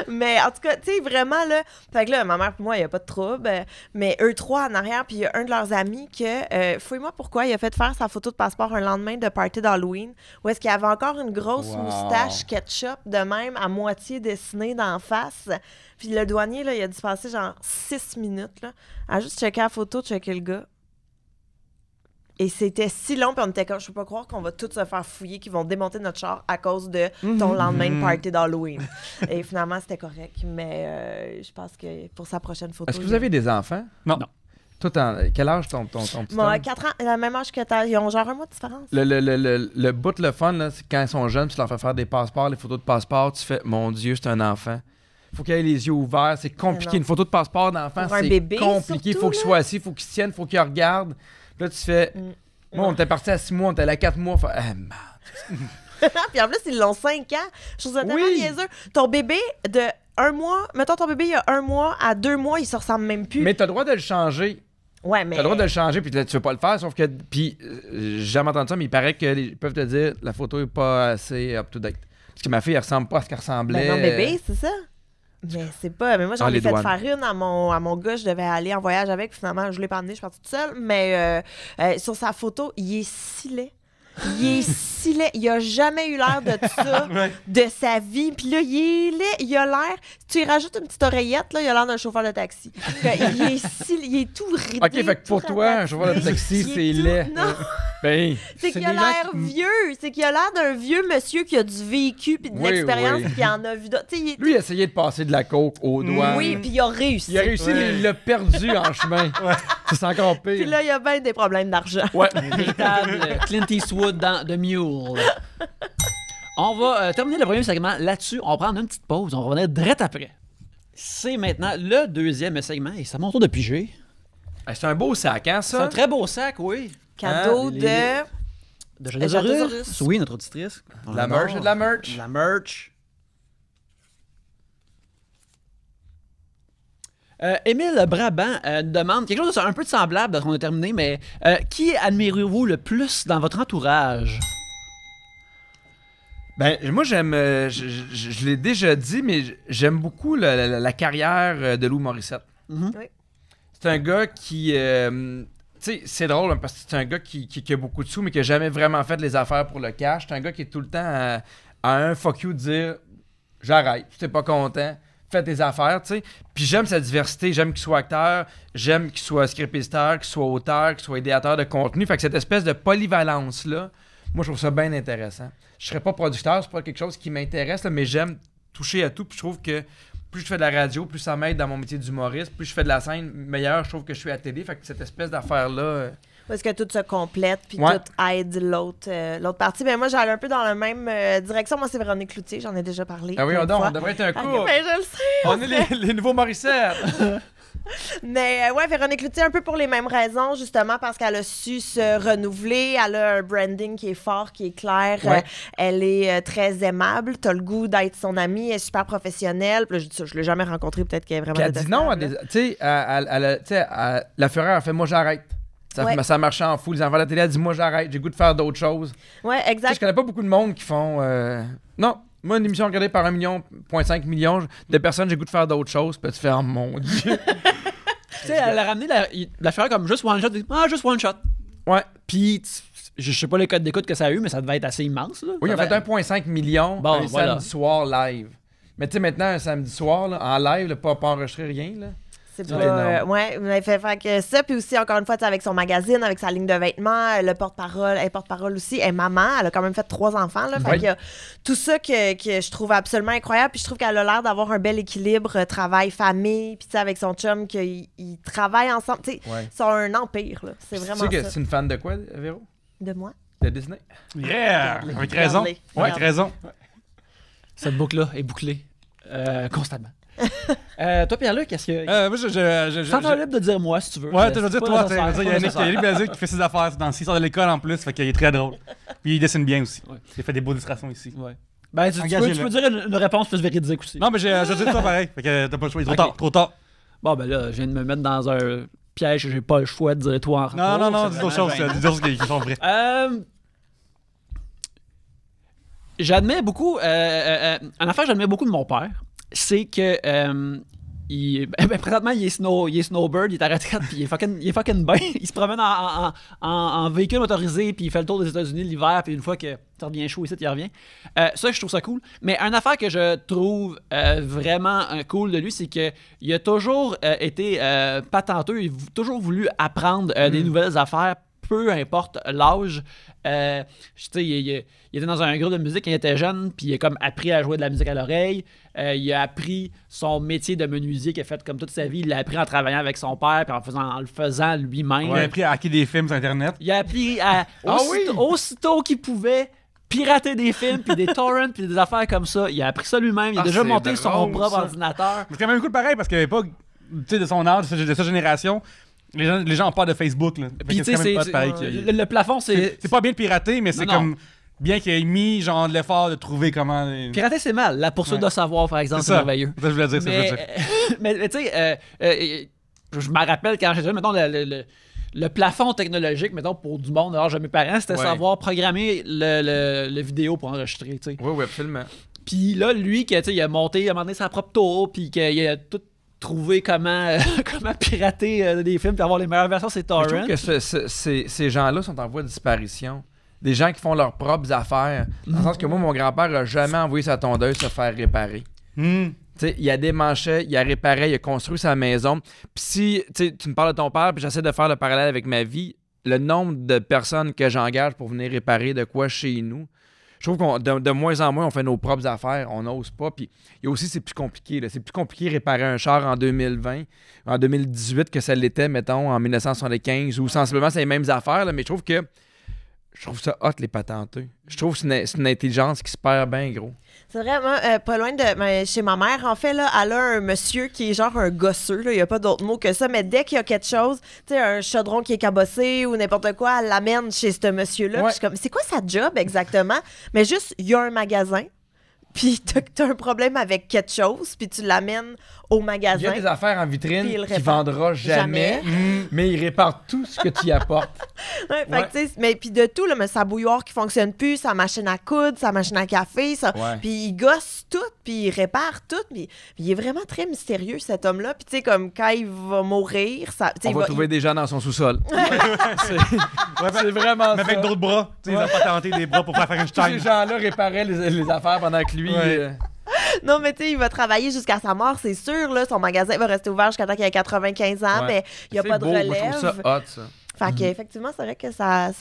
S4: Mais en tout cas, tu sais, vraiment, là, fait que là, ma mère et moi, il y a pas de trouble, mais eux 3 en arrière, puis il y a un de leurs amis que, fouille-moi pourquoi, il a fait faire sa photo de passeport un lendemain de party d'Halloween, où est-ce qu'il avait encore une grosse moustache ketchup, de même, à moitié dessinée d'en face. Puis le douanier, là, il a dû passer genre 6 minutes là, à juste checker la photo, checker le gars. Et c'était si long, puis on était comme, je peux pas croire qu'on va tous se faire fouiller, qu'ils vont démonter notre char à cause de ton lendemain de party d'Halloween. Et finalement, c'était correct. Mais je pense que pour sa prochaine photo...
S3: Est-ce que vous avez des enfants?
S2: Non.
S3: Toi, quel âge ton petit
S4: Moi,
S3: homme?
S4: 4 ans, la même âge que t'as. Ils ont genre un mois de différence.
S3: Le bout, le fun, là, c'est quand ils sont jeunes, tu leur fais faire des passeports, les photos de passeport, tu fais, mon Dieu, c'est un enfant. Faut qu'il ait les yeux ouverts, c'est compliqué. Une photo de passeport d'enfant,
S4: Pour un
S3: c'est
S4: bébé,
S3: compliqué.
S4: surtout,
S3: Faut qu'il soit assis, faut qu'il se tienne, faut qu'il regarde. Puis là, tu fais. Moi, on était parti à 6 mois, on était allé à 4 mois.
S4: Puis en plus, ils l'ont 5 ans. Je trouve ça tellement
S3: Oui.
S4: niaiseux. Ton bébé de 1 mois, mettons ton bébé il y a 1 mois à 2 mois, il se ressemble même plus.
S3: Mais t'as le droit de le changer.
S4: Ouais, mais.
S3: T'as le droit de le changer, puis là, tu veux pas le faire, sauf que. Puis, j'ai jamais entendu ça, mais il paraît qu'ils peuvent te dire la photo est pas assez up-to-date. Parce que ma fille, elle ressemble pas à ce qu'elle ressemblait.
S4: Ben non, bébé, c'est ça. Mais c'est pas. Mais moi, j'en ai
S3: les
S4: fait
S3: douanes.
S4: faire une à mon gars. Je devais aller en voyage avec. Puis finalement, je l'ai pas amené. Je suis partie toute seule. Mais sur sa photo, il est si laid. Il est si laid. Il a jamais eu l'air de ça de sa vie. Puis là, il est laid. Il a l'air. Tu y rajoutes une petite oreillette, là, il a l'air d'un chauffeur de taxi. Il est tout ridé.
S3: Ok, fait que pour toi, un chauffeur de taxi, c'est laid.
S4: Non,
S3: Ben.
S4: c'est qu'il a
S2: des gens
S4: l'air
S2: qui-
S4: vieux. C'est qu'il a l'air d'un vieux monsieur qui a du vécu puis de
S3: Oui,
S4: l'expérience
S3: oui.
S4: puis qui en a vu d'autres. Tu sais, il est
S3: Lui, il a essayé de passer de la coke aux doigts.
S4: Oui, puis il a réussi.
S3: Il a réussi, mais il l'a perdu en chemin. C'est encore pire.
S4: Puis là, il y a bien des problèmes d'argent.
S3: Ouais.
S1: Véritable Clint Eastwood dans The Mule. On va terminer le premier segment là-dessus. On va prendre une petite pause. On va revenir direct après. C'est maintenant le deuxième segment et c'est à mon tour de piger.
S3: C'est un beau sac, hein,
S1: C'est un
S3: ça?
S1: très beau sac, oui.
S4: Cadeau
S1: les-
S4: de.
S1: De
S4: Jadosaurus.
S1: Jadosaurus. Oui, notre auditrice.
S3: De la merch et de la merch.
S1: De la merch. Émile Brabant demande quelque chose de un peu de semblable dans ce qu'on a terminé, mais qui admirez-vous le plus dans votre entourage?
S3: Ben, moi, j'aime. Je l'ai déjà dit, mais j'aime beaucoup la carrière de Lou Morissette.
S1: Mhm.
S4: Oui.
S3: C'est un gars qui. Tu sais, c'est drôle hein, parce que c'est un gars qui a beaucoup de sous, mais qui a jamais vraiment fait les affaires pour le cash. C'est un gars qui est tout le temps à un fuck you de dire j'arrête, si t'es pas content, fais tes affaires, tu sais. Puis j'aime sa diversité, j'aime qu'il soit acteur, j'aime qu'il soit scripteur, qu'il soit auteur, qu'il soit idéateur de contenu. Fait que cette espèce de polyvalence-là, moi, je trouve ça bien intéressant. Je serais pas producteur, c'est pas quelque chose qui m'intéresse, là, mais j'aime toucher à tout. Puis je trouve que plus je fais de la radio, plus ça m'aide dans mon métier d'humoriste. Plus je fais de la scène, meilleur je trouve que je suis à la télé. Fait que cette espèce d'affaire-là...
S4: Où est-ce que tout se complète puis
S3: Ouais.
S4: tout aide l'autre partie. Mais moi, j'allais un peu dans la même direction. Moi, c'est Véronique Cloutier. J'en ai déjà parlé.
S3: Ah oui,
S4: plein de fois.
S3: on devrait être un
S4: Ah,
S3: couple.
S4: ben, je le sais.
S3: On est les nouveaux Morissette.
S4: Mais ouais, Véronique Cloutier, un peu pour les mêmes raisons, justement, parce qu'elle a su se renouveler. Elle a un branding qui est fort, qui est clair.
S3: Ouais.
S4: Elle est très aimable. T'as le goût d'être son amie. Elle est super professionnelle. Puis là, je dis ça, je l'ai jamais rencontrée. Peut-être qu'elle est vraiment
S3: Puis elle dit non à
S4: détestable,
S3: des. Tu sais, la Fureur a fait moi j'arrête.
S4: Ouais.
S3: Ça marchait en fou. Les enfants de la télé, elle dit moi j'arrête, j'ai le goût de faire d'autres choses.
S4: Ouais,
S3: Tu sais,
S4: exact.
S3: je connais pas beaucoup de monde qui font. Non, moi, une émission regardée par 1,5 million de personnes, j'ai le goût de faire d'autres choses. Puis tu fais, oh mon Dieu.
S1: Tu sais, elle a ramené la Fureur comme juste one shot. Juste one shot.
S3: Ouais.
S1: Puis, je sais pas les codes d'écoute que ça a eu, mais ça devait être assez immense. Là.
S3: Oui, ils ont
S1: Ça
S3: fait
S1: devait-
S3: 1,5 million
S1: Bon,
S3: un
S1: voilà.
S3: samedi soir live. Mais tu sais, maintenant, un samedi soir, là, en live, là, pas enregistrer rien. Là.
S4: C'est
S3: C'est
S4: pas.
S3: énorme.
S4: Ouais, elle fait faire que ça. Puis aussi, encore une fois, tu sais, avec son magazine, avec sa ligne de vêtements, le porte-parole, elle est porte-parole aussi. Elle est maman. Elle a quand même fait 3 enfants. Là, fait
S3: Oui.
S4: qu'il y a tout ça que je trouve absolument incroyable. Puis je trouve qu'elle a l'air d'avoir un bel équilibre travail-famille. Puis tu sais, avec son chum, qu'ils travaillent ensemble. Tu sais,
S3: Ouais.
S4: ils sont un empire. Là. C'est
S3: Tu
S4: vraiment
S3: sais que
S4: ça.
S3: c'est une fan de quoi, Véro?
S4: De moi.
S3: De Disney?
S2: Yeah! Avec
S4: Regardez.
S2: raison. Avec
S4: Regardez.
S2: raison.
S1: Cette boucle-là est bouclée constamment. Toi, Pierre-Luc, qu'est-ce que.
S2: Moi,
S1: Sens-toi libre de dire moi si tu veux.
S2: Ouais,
S1: C'est
S2: tu veux dire,
S1: pas
S2: toi,
S1: nécessaire,
S2: il y
S1: c'est
S2: a
S1: pas
S2: Yannick
S1: nécessaire.
S2: Basic qui fait ses affaires dans il sort de l'école en plus, fait qu'il est très drôle. Puis il dessine bien aussi.
S1: Ouais.
S2: Il fait des beaux illustrations ici.
S1: Ouais. Ben, tu
S2: Engagez-le.
S1: peux dire une réponse plus véridique aussi.
S2: Non, mais je dis toi pareil. Fait que t'as pas le choix. Il est trop
S1: Ok.
S2: tard. Trop tard.
S1: Bon, ben là, je viens de me mettre dans un piège, j'ai pas le choix de dire toi en
S2: Non, non, non,
S1: c'est
S2: dis d'autres
S1: vraiment
S2: choses.
S1: gênant.
S2: Dis d'autres choses qui sont vraies.
S1: J'admets beaucoup. En affaire, j'admets beaucoup de mon père. C'est que. Présentement, il est snowbird, il est à retraite, puis il est fucking bien. Il se promène en véhicule motorisé, puis il fait le tour des États-Unis l'hiver, puis une fois que ça revient chaud ici, il revient. Ça, je trouve ça cool. Mais une affaire que je trouve vraiment cool de lui, c'est qu'il a toujours été patenteux, il a toujours voulu apprendre des nouvelles affaires peu importe l'âge. Tu sais, il était dans un groupe de musique quand il était jeune, puis il a comme appris à jouer de la musique à l'oreille. Il a appris son métier de menuisier qu'il a fait comme toute sa vie. Il l'a appris en travaillant avec son père, puis en le faisant lui-même.
S2: Il a appris à hacker des films sur Internet.
S1: Il a appris à, aussitôt qu'il pouvait, pirater des films, puis des torrents, puis des affaires comme ça. Il a appris ça lui-même. Il a déjà monté son propre ordinateur.
S2: C'est quand même cool pareil, parce qu'il n'y avait pas, tu sais, de son âge, de sa génération, les gens ont peur de Facebook. Là.
S1: Puis tu sais, le plafond, c'est
S2: pas bien de pirater, mais c'est comme bien qu'il ait mis genre de l'effort de trouver comment.
S1: Pirater, c'est mal. La poursuite de savoir, par exemple, c'est merveilleux.
S2: Ça, je voulais dire,
S1: mais tu sais, je me rappelle quand j'étais, mettons, le plafond technologique, mettons, pour du monde, alors mes parents, c'était savoir programmer le vidéo pour enregistrer, tu sais.
S3: Oui, absolument.
S1: Puis là, lui, il a monté, il a monté sa propre tour, puis qu'il a tout trouvé comment pirater des films, puis avoir les meilleures versions, c'est torrent.
S3: Je trouve que ces gens-là sont en voie de disparition. Des gens qui font leurs propres affaires. Dans le sens que moi, mon grand-père a jamais envoyé sa tondeuse se faire réparer. T'sais, il a démanché, il a réparé, il a construit sa maison. Puis si tu me parles de ton père, puis j'essaie de faire le parallèle avec ma vie, le nombre de personnes que j'engage pour venir réparer de quoi chez nous, je trouve qu'on de moins en moins, on fait nos propres affaires, on n'ose pas. Puis il y a aussi, c'est plus compliqué. Là. C'est plus compliqué de réparer un char en 2020, en 2018 que ça l'était, mettons, en 1975, ou sensiblement, c'est les mêmes affaires. Là, mais je trouve ça hot, les patenteux. Je trouve que c'est une intelligence qui se perd bien gros.
S4: C'est vraiment pas loin de chez ma mère, en fait, là, elle a un monsieur qui est genre un gosseux, il n'y a pas d'autre mot que ça, mais dès qu'il y a quelque chose, tu sais, un chaudron qui est cabossé ou n'importe quoi, elle l'amène chez ce monsieur-là. Puis je suis comme, c'est quoi sa job exactement? Mais juste, il y a un magasin, puis t'as un problème avec quelque chose, puis tu l'amènes au magasin.
S3: Il y a des affaires en vitrine qu'il vendra jamais. Mais il répare tout ce que tu y apportes.
S4: Mais puis de tout, là, mais sa bouilloire qui fonctionne plus, sa machine à coudre, sa machine à café, puis il gosse tout, puis il répare tout, puis il est vraiment très mystérieux, cet homme-là. Puis tu sais, comme quand il va mourir,
S3: on va trouver des gens dans son sous-sol. C'est vraiment ça.
S2: Mais avec d'autres bras. Ils ont patenté des bras pour faire une stein.
S3: Ces gens-là réparaient les affaires pendant que lui...
S4: Non, mais tu sais, il va travailler jusqu'à sa mort, c'est sûr. Là, son magasin va rester ouvert jusqu'à temps qu'il ait 95 ans, mais il n'y a pas de relève.
S3: Moi, je trouve ça hot, ça.
S4: Fait qu'effectivement, c'est vrai que ça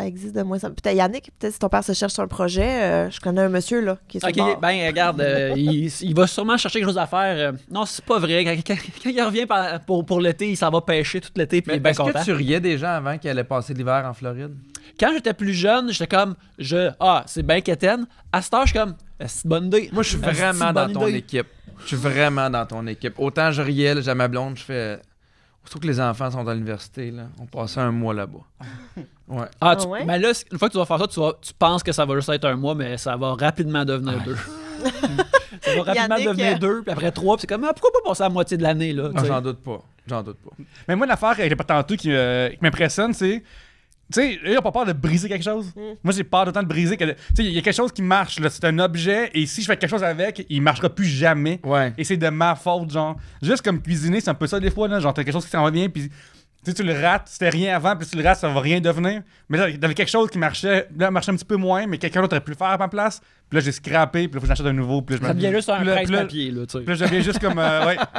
S4: existe de moins. Peut-être Yannick, peut-être si ton père se cherche sur un projet, je connais un monsieur là, qui est sur le bord.
S1: Ben regarde, il va sûrement chercher quelque chose à faire. Non, c'est pas vrai. Quand il revient pour l'été, il s'en va pêcher tout l'été, puis il est bien content.
S3: Est-ce que tu riais des gens avant qu'ils allaient passer l'hiver en Floride?
S1: Quand j'étais plus jeune, j'étais comme, c'est bien quétaine. À cette heure, je suis comme, c'est une bonne idée.
S3: Moi, je suis vraiment dans ton équipe. Je suis vraiment dans ton équipe. Autant je riais, j'ai ma blonde, je fais... Surtout que les enfants sont à l'université, là. On passait un mois là-bas. Ouais.
S1: Mais là, une fois que tu vas faire ça, tu penses que ça va juste être un mois, mais ça va rapidement devenir 2. Ça va rapidement devenir 2, puis après 3, puis c'est comme, pourquoi pas passer à la moitié de l'année, là?
S3: J'en doute pas.
S2: Mais moi, l'affaire avec les patenteux qui m'impressionne, c'est... Tu sais, ils n'ont pas peur de briser quelque chose. Moi, j'ai peur d'autant de briser que... Tu sais, il y a quelque chose qui marche, là. C'est un objet, et si je fais quelque chose avec, il marchera plus jamais.
S3: Ouais.
S2: Et c'est de ma faute, genre. Juste comme cuisiner, c'est un peu ça des fois, là. Genre, t'as quelque chose qui s'en va bien, puis... Tu le rates, c'était rien avant, puis tu le rates, ça va rien devenir. Mais là, il y avait quelque chose qui marchait, là, marchait un petit peu moins, mais quelqu'un d'autre aurait pu le faire à ma place. Puis là, j'ai scrappé, puis là, faut que j'achète un nouveau. Puis là,
S1: ça devient juste un presse-papier, là, tu sais.
S2: Puis là, je deviens juste comme,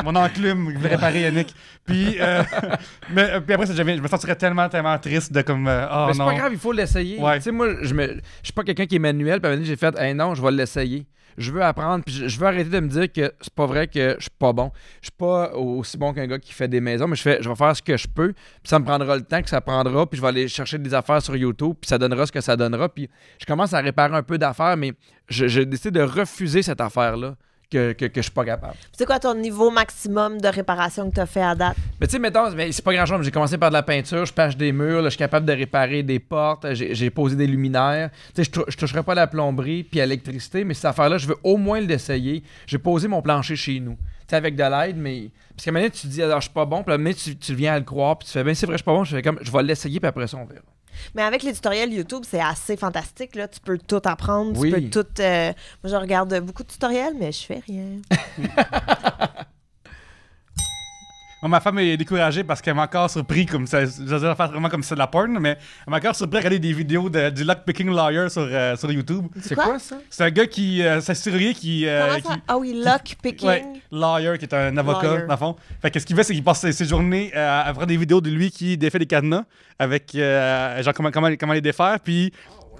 S2: mon enclume, je vais réparer Yannick. Puis, puis après, je me sentirais tellement triste de comme,
S3: mais c'est pas grave, il faut l'essayer.
S2: Ouais.
S3: Tu sais, moi, je suis pas quelqu'un qui est manuel, puis à un moment donné, j'ai fait, non, je vais l'essayer. Je veux apprendre, puis je veux arrêter de me dire que c'est pas vrai que je suis pas bon. Je suis pas aussi bon qu'un gars qui fait des maisons, mais je vais faire ce que je peux, puis ça me prendra le temps que ça prendra, puis je vais aller chercher des affaires sur YouTube, puis ça donnera ce que ça donnera, puis je commence à réparer un peu d'affaires, mais j'ai décidé de refuser cette affaire-là. Que je suis pas capable.
S4: C'est quoi ton niveau maximum de réparation que tu as fait à date?
S3: Mais tu sais, mettons, c'est pas grand-chose. J'ai commencé par de la peinture, je patche des murs, là, je suis capable de réparer des portes, j'ai posé des luminaires. Tu sais, je toucherai pas à la plomberie puis à l'électricité, mais cette affaire-là, je veux au moins l'essayer. J'ai posé mon plancher chez nous. Tu sais, avec de l'aide, mais... Parce qu'à un moment donné, tu te dis, alors, je suis pas bon, puis à un moment donné, tu viens à le croire, puis tu fais, ben c'est vrai, je suis pas bon, je fais comme, je vais l'essayer, puis après ça, on verra.
S4: Mais avec les tutoriels YouTube, c'est assez fantastique. Là. Tu peux tout apprendre.
S3: Oui.
S4: Tu peux tout. Moi, je regarde beaucoup de tutoriels, mais je fais rien.
S2: Moi, ma femme est découragée parce qu'elle m'a encore surpris, comme ça, je veux dire, faire vraiment comme c'est de la porn, mais elle m'a encore surpris à regarder des vidéos du lockpicking lawyer sur YouTube.
S3: C'est quoi ça?
S2: C'est un gars qui, c'est un serrurier qui...
S4: Comment ça? Ah oui, lockpicking.
S2: Ouais, lawyer, qui est un avocat,
S4: Lawyer.
S2: dans le fond. Fait que ce qu'il fait, c'est qu'il passe ses journées à faire des vidéos de lui qui défait des cadenas avec, genre, comment les défaire, puis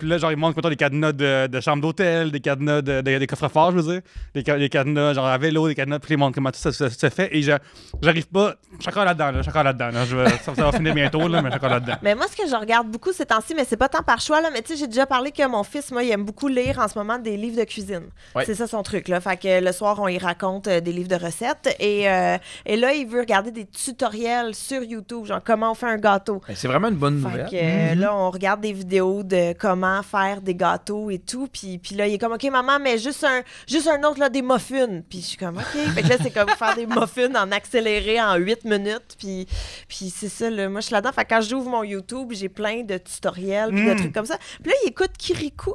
S2: là, genre, il montre des cadenas de chambre d'hôtel, des cadenas des coffres-forts, je veux dire. Des cadenas, genre, à vélo, des cadenas, puis il montre comment tout ça se fait. Et j'arrive pas... Je suis encore là-dedans, là. Ça va finir bientôt, là, mais je suis encore là-dedans.
S4: Mais moi, ce que je regarde beaucoup ces temps-ci, mais c'est pas tant par choix, là, mais tu sais, j'ai déjà parlé que mon fils, moi, il aime beaucoup lire en ce moment des livres de cuisine.
S3: Ouais.
S4: C'est ça son truc, là. Fait que le soir, on y raconte des livres de recettes. Et là, il veut regarder des tutoriels sur YouTube, genre comment on fait un gâteau.
S3: C'est vraiment une bonne
S4: Fait
S3: nouvelle.
S4: que là, on regarde des vidéos de comment faire des gâteaux et tout. Puis là, il est comme, OK, maman, mais juste un autre, là, des muffins. Puis je suis comme, OK. Fait que là, c'est comme faire des muffins en accéléré en 8 minutes. Puis c'est ça, là. Moi, je suis là-dedans. Fait que quand j'ouvre mon YouTube, j'ai plein de tutoriels puis de trucs comme ça. Puis là, il écoute Kirikou.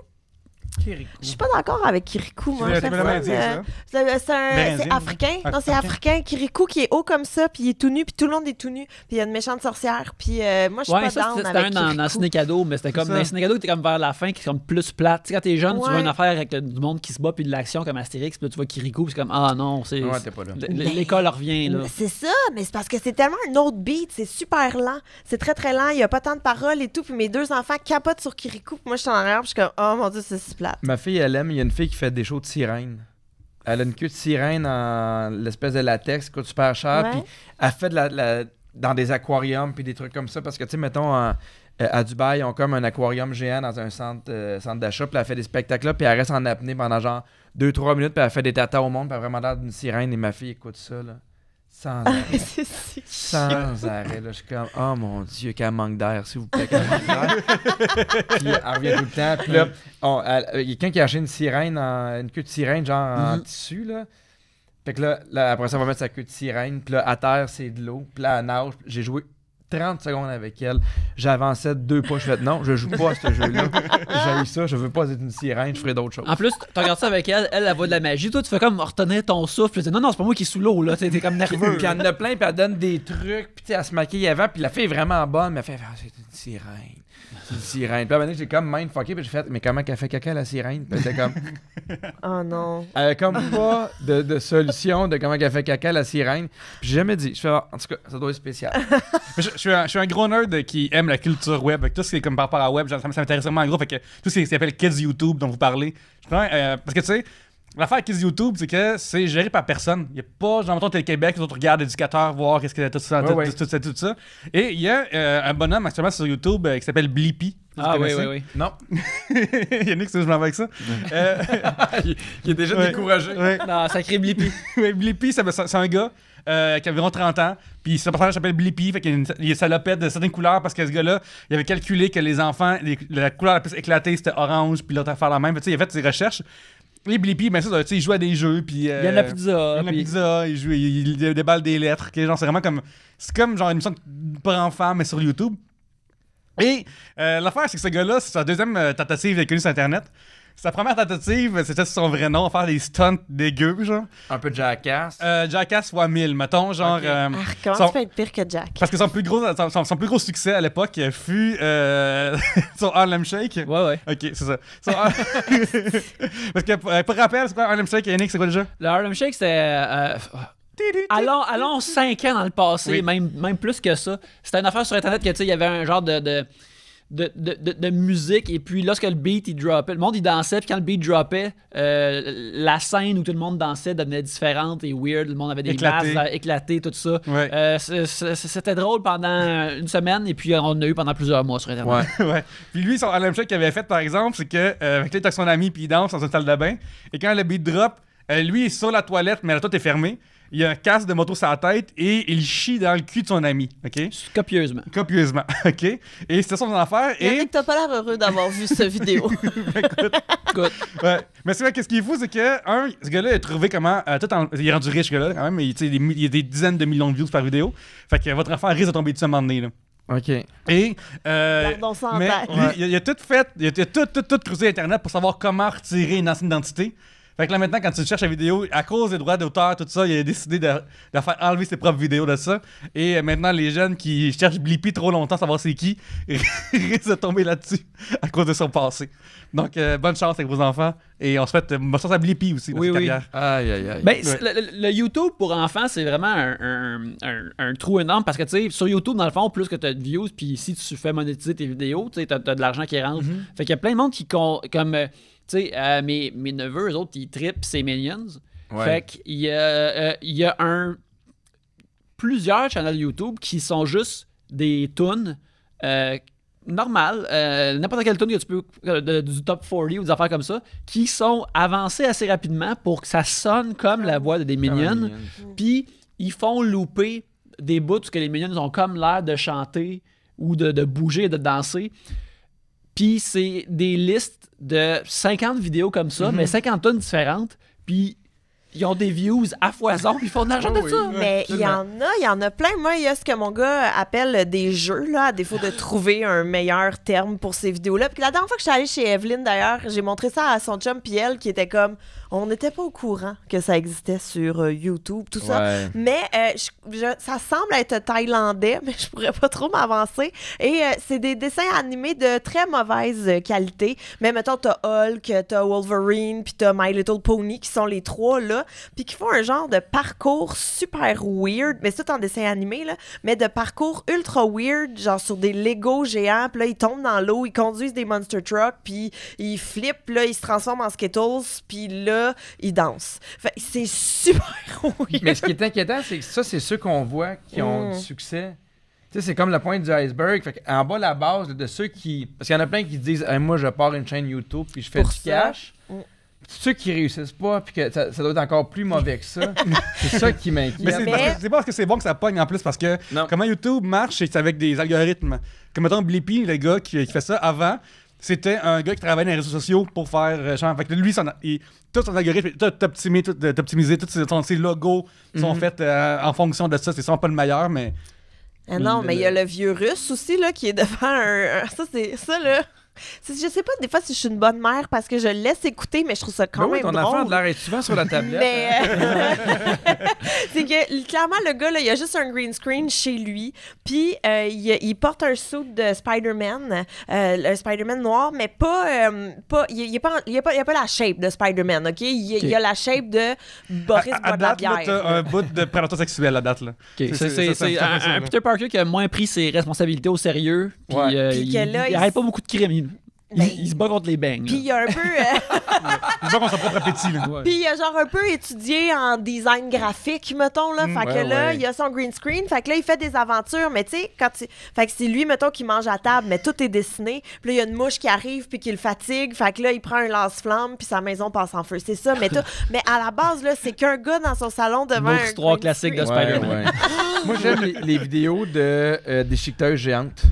S4: Je suis pas d'accord avec Kirikou, moi.
S2: Tu peux le dire, ça?
S4: C'est africain. Non, c'est africain. Kirikou qui est haut comme ça, puis il est tout nu, puis tout le monde est tout nu. Puis il y a une méchante sorcière. Puis moi, je suis pas down
S1: c'était
S4: avec
S1: un dans Ciné-Cadeau, mais c'était comme dans Ciné-Cadeau, t'es comme vers la fin, qui est comme plus plate. Tu sais, quand t'es jeune, tu vois une affaire avec du monde qui se bat, puis de l'action comme Astérix, puis là, tu vois Kirikou, puis c'est comme, ah non, c'est.
S3: Ouais, t'es pas là.
S1: L'école revient, là.
S4: C'est ça, mais c'est parce que c'est tellement un autre beat. C'est super lent. C'est très, très lent. Il y a pas tant de paroles et tout. Puis mes deux enfants capotent sur Kirikou. Puis moi, je suis en arrière, puis je suis comme, oh mon Dieu, c'est si plate.
S3: Ma fille, elle aime. Il y a une fille qui fait des shows de sirène. Elle a une queue de sirène en l'espèce de latex qui coûte super cher.
S4: Ouais.
S3: Puis elle fait dans des aquariums puis des trucs comme ça. Parce que, tu sais, mettons, à Dubaï, ils ont comme un aquarium géant dans un centre d'achat. Puis elle fait des spectacles là. Puis elle reste en apnée pendant genre 2-3 minutes. Puis elle fait des tatas au monde. Puis elle a vraiment l'air d'une sirène. Et ma fille écoute ça, là. Sans arrêt.
S4: C'est si
S3: Sans arrêt, là. Je suis comme, oh mon Dieu, qu'elle manque d'air, s'il vous plaît, qu'elle manque d'air. Puis elle revient tout le temps. Puis là, il y a quelqu'un qui a acheté une sirène, une queue de sirène, genre en tissu, là. Fait que là, après ça, on va mettre sa queue de sirène. Puis là, à terre, c'est de l'eau. Puis là, elle nage. J'ai joué 30 secondes avec elle. J'avançais 2 pas. Je fais, non, je joue pas à ce jeu-là. J'ai eu ça. Je veux pas être une sirène. Je ferai d'autres choses.
S1: En plus, tu regardes ça avec elle voit de la magie. Toi, tu fais comme retenir ton souffle. Tu dis, non, c'est pas moi qui est sous l'eau, là. T'es comme nerveux.
S3: Puis elle en a plein, puis elle donne des trucs, puis tu sais, elle se maquille avant, puis la fille est vraiment bonne, mais elle fait, c'est une sirène. C'est une sirène. Puis là, maintenant, j'ai comme mindfucké, puis j'ai fait, mais comment qu'elle fait caca, la sirène? Puis elle était comme,
S4: Oh non.
S3: elle a comme pas de solution de comment qu'elle fait caca, la sirène. Puis j'ai jamais dit. Je fais, en tout cas, ça doit être spécial.
S2: Je suis un gros nerd qui aime la culture web. Tout ce qui est comme par rapport à web, ça m'intéresse vraiment en gros. Fait que tout ce qui s'appelle Kids YouTube dont vous parlez. Parce que tu sais, l'affaire Kids YouTube, c'est que c'est géré par personne. Il n'y a pas, genre, mettons, Télé-Québec, les autres regardent l'éducateur, voir qu'est-ce qu'il y a tout ça. Et il y a un bonhomme actuellement sur YouTube qui s'appelle Blippi.
S1: Ah oui.
S3: Non.
S2: Yannick, c'est je m'en vais avec ça.
S3: Il est déjà découragé.
S2: Ouais.
S1: Non, sacré Blippi.
S2: Ouais, Blippi, c'est un gars qui a environ 30 ans. Puis ce personnage s'appelle Blippi. Fait qu'il y a une salopette de certaines couleurs parce que ce gars-là, il avait calculé que les enfants, la couleur la plus éclatée, c'était orange. Puis l'autre affaire la même. Fait, il a fait ses recherches. Et Blippi, ben ça, il joue à des jeux. Puis,
S1: Il y a de la pizza.
S2: Il déballe des lettres. Genre, c'est vraiment comme. C'est comme genre une émission pour enfants, mais sur YouTube. Et l'affaire, c'est que ce gars-là, c'est sa deuxième tentative d'être connu sur Internet. Sa première tentative, c'était son vrai nom, faire des stunts dégueux, genre.
S3: Un peu de Jackass.
S2: Jackass x 1000, mettons, genre.
S3: Okay.
S4: Comment tu peux être pire que Jack?
S2: Parce que son plus gros succès à l'époque fut son Harlem Shake.
S1: Ouais.
S2: Ok, c'est ça. Parce que, pour rappel, c'est quoi Harlem Shake, Yannick, c'est quoi déjà?
S1: Le Harlem Shake, c'est. Allons 5 ans dans le passé,
S2: Oui.
S1: même plus que ça. C'était une affaire sur Internet que, tu sais, il y avait un genre de musique, et puis lorsque le beat il droppait, le monde il dansait, puis quand le beat droppait, la scène où tout le monde dansait devenait différente et weird, le monde avait des masques éclatés, tout ça.
S2: Ouais.
S1: C'était drôle pendant une semaine, et puis on en a eu pendant plusieurs mois sur Internet.
S2: Ouais. Puis lui, son Harlem Shake qu'il avait fait, par exemple, c'est que avec lui, t'as son ami, puis il danse dans une salle de bain, et quand le beat drop, lui il est sur la toilette, mais la toilette est fermée. Il a un casque de moto sur la tête et il chie dans le cul de son ami, OK?
S1: Copieusement,
S2: OK? Et c'était son affaire.
S4: Yannick, t'as pas l'air heureux d'avoir vu cette vidéo.
S1: Écoute.
S2: Ouais. Mais c'est vrai que ce qui est fou, c'est que, ce gars-là a trouvé comment... il est rendu riche, ce gars-là, quand même. Il y a des dizaines de millions de views par vidéo. Fait que votre affaire risque de tomber dessus à un moment donné, là.
S3: OK.
S2: Et...
S4: Gardons ça en
S2: mais
S4: tête.
S2: lui, il a tout fait... Il a tout creusé Internet pour savoir comment retirer une ancienne identité. Fait que là, maintenant, quand tu cherches la vidéo, à cause des droits d'auteur, tout ça, il a décidé de faire enlever ses propres vidéos de ça. Et maintenant, les jeunes qui cherchent Blippi trop longtemps, savoir c'est qui, risquent de tomber là-dessus à cause de son passé. Donc, bonne chance avec vos enfants. Et on se fait bonne chance à Blippi aussi dans sa carrière.
S3: Aïe, aïe, aïe.
S1: Ben, le YouTube pour enfants, c'est vraiment un trou énorme parce que, tu sais, sur YouTube, dans le fond, plus que tu as de views, puis si tu fais monétiser tes vidéos, tu sais, t'as de l'argent qui rentre. Fait qu'il y a plein de monde qui, comme, tu sais, mes neveux, eux autres, ils trippent ces Minions.
S3: Ouais.
S1: Fait qu'il y a plusieurs channels YouTube qui sont juste des tunes normales, n'importe quelle tune que tu peux, du top 40 ou des affaires comme ça, qui sont avancées assez rapidement pour que ça sonne comme la voix des Minions. Puis ils font louper des bouts où les Minions ont comme l'air de chanter ou de bouger et de danser. Puis c'est des listes de 50 vidéos comme ça, mais 50 tonnes différentes. Puis ils ont des views à foison, puis ils font de l'argent de ça.
S4: Mais il y en a plein. Moi, il y a ce que mon gars appelle des jeux, là, à défaut de trouver un meilleur terme pour ces vidéos-là. Puis la dernière fois que je suis allée chez Evelyne, d'ailleurs, j'ai montré ça à son chum, puis elle, qui était comme... On n'était pas au courant que ça existait sur YouTube, tout ça. Mais ça semble être thaïlandais, mais je pourrais pas trop m'avancer. Et c'est des dessins animés de très mauvaise qualité. Mais mettons, t'as Hulk, t'as Wolverine, puis t'as My Little Pony, qui sont les trois là, puis qui font un genre de parcours super weird, mais c'est tout en dessin animé, là, mais de parcours ultra weird, genre sur des Lego géants, puis là, ils tombent dans l'eau, ils conduisent des monster trucks, puis ils flippent, là, ils se transforment en Skittles, puis là, ils dansent. Fait, c'est super weird.
S3: Mais ce qui est inquiétant, c'est que ça, c'est ceux qu'on voit qui ont du succès. Tu sais, c'est comme le point du iceberg. Fait en bas, la base de ceux qui... Parce qu'il y en a plein qui disent hey, « Moi, je pars une chaîne YouTube puis je fais du cash. » Ceux qui réussissent pas, puis que ça doit être encore plus mauvais que ça, c'est ça qui m'inquiète.
S2: Mais c'est pas parce que c'est bon que ça pogne en plus, parce que comment YouTube marche, c'est avec des algorithmes. Comme mettons Blippi, le gars qui fait ça avant, c'était un gars qui travaillait dans les réseaux sociaux pour faire genre. Fait que lui, tout son algorithme est optimisé, tous ses logos sont faits en fonction de ça. C'est sûrement pas le meilleur, mais.
S4: Ah non, mais il y a le vieux russe aussi, là, qui est devant un. Ça, c'est ça, là. Je sais pas des fois si je suis une bonne mère parce que je le laisse écouter, mais je trouve ça quand même
S3: ton
S4: drôle.
S3: enfant a de l'air être souvent sur la tablette.
S4: Mais c'est que clairement le gars là, il a juste un green screen chez lui, puis il porte un suit de Spider-Man, le Spider-Man noir, mais pas il a pas la shape de Spider-man, ok? Il a la shape de Boris Bois-de-la-Bière.
S2: T'as un bout de prédateur sexuel à date là.
S1: Okay. C'est un Peter Parker qui a moins pris ses responsabilités au sérieux, puis il arrête pas beaucoup de crimes. Il se bat contre les bangs.
S4: Puis il a un peu...
S2: il se bat contre son propre appétit.
S4: Puis il a genre un peu étudié en design graphique, mettons, là. Fait que là, il a son green screen. Fait que là, il fait des aventures. Mais tu sais, fait que c'est lui, mettons, qui mange à table, mais tout est dessiné. Puis là, il y a une mouche qui arrive puis qui le fatigue. Fait que là, il prend un lance-flamme puis sa maison passe en feu. C'est ça. Mais à la base, là, c'est qu'un gars dans son salon devant
S1: une histoire classique de Spider-Man.
S3: Moi, j'aime les vidéos de déchiqueteuses géantes.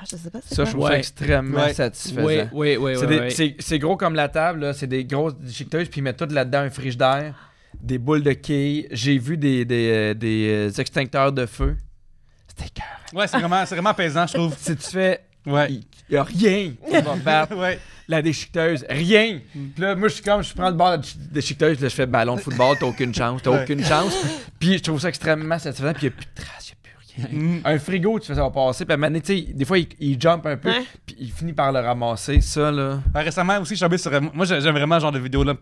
S4: Ah, je sais pas,
S3: ça, je trouve ça extrêmement satisfaisant.
S1: Oui.
S3: C'est gros comme la table, là. C'est des grosses déchiqueteuses, puis ils mettent tout là-dedans un frigidaire, des boules de quilles. J'ai vu des extincteurs de feu. C'était écœurant.
S2: Ouais, c'est vraiment apaisant, je trouve.
S3: Si tu fais... Il n'y a rien qui va battre la déchiqueteuse. Rien. Puis là, moi, je prends le bord de la déchiqueteuse, là, je fais ballon de football, t'as aucune chance. Puis je trouve ça extrêmement satisfaisant, puis il n'y a plus de traces. Un frigo, tu fais ça va passer, puis à un moment donné, tu sais, des fois, il jump un peu, puis il finit par le ramasser, ça, là.
S2: Récemment aussi, je suis tombé sur... Moi, j'aime vraiment ce genre de vidéo-là.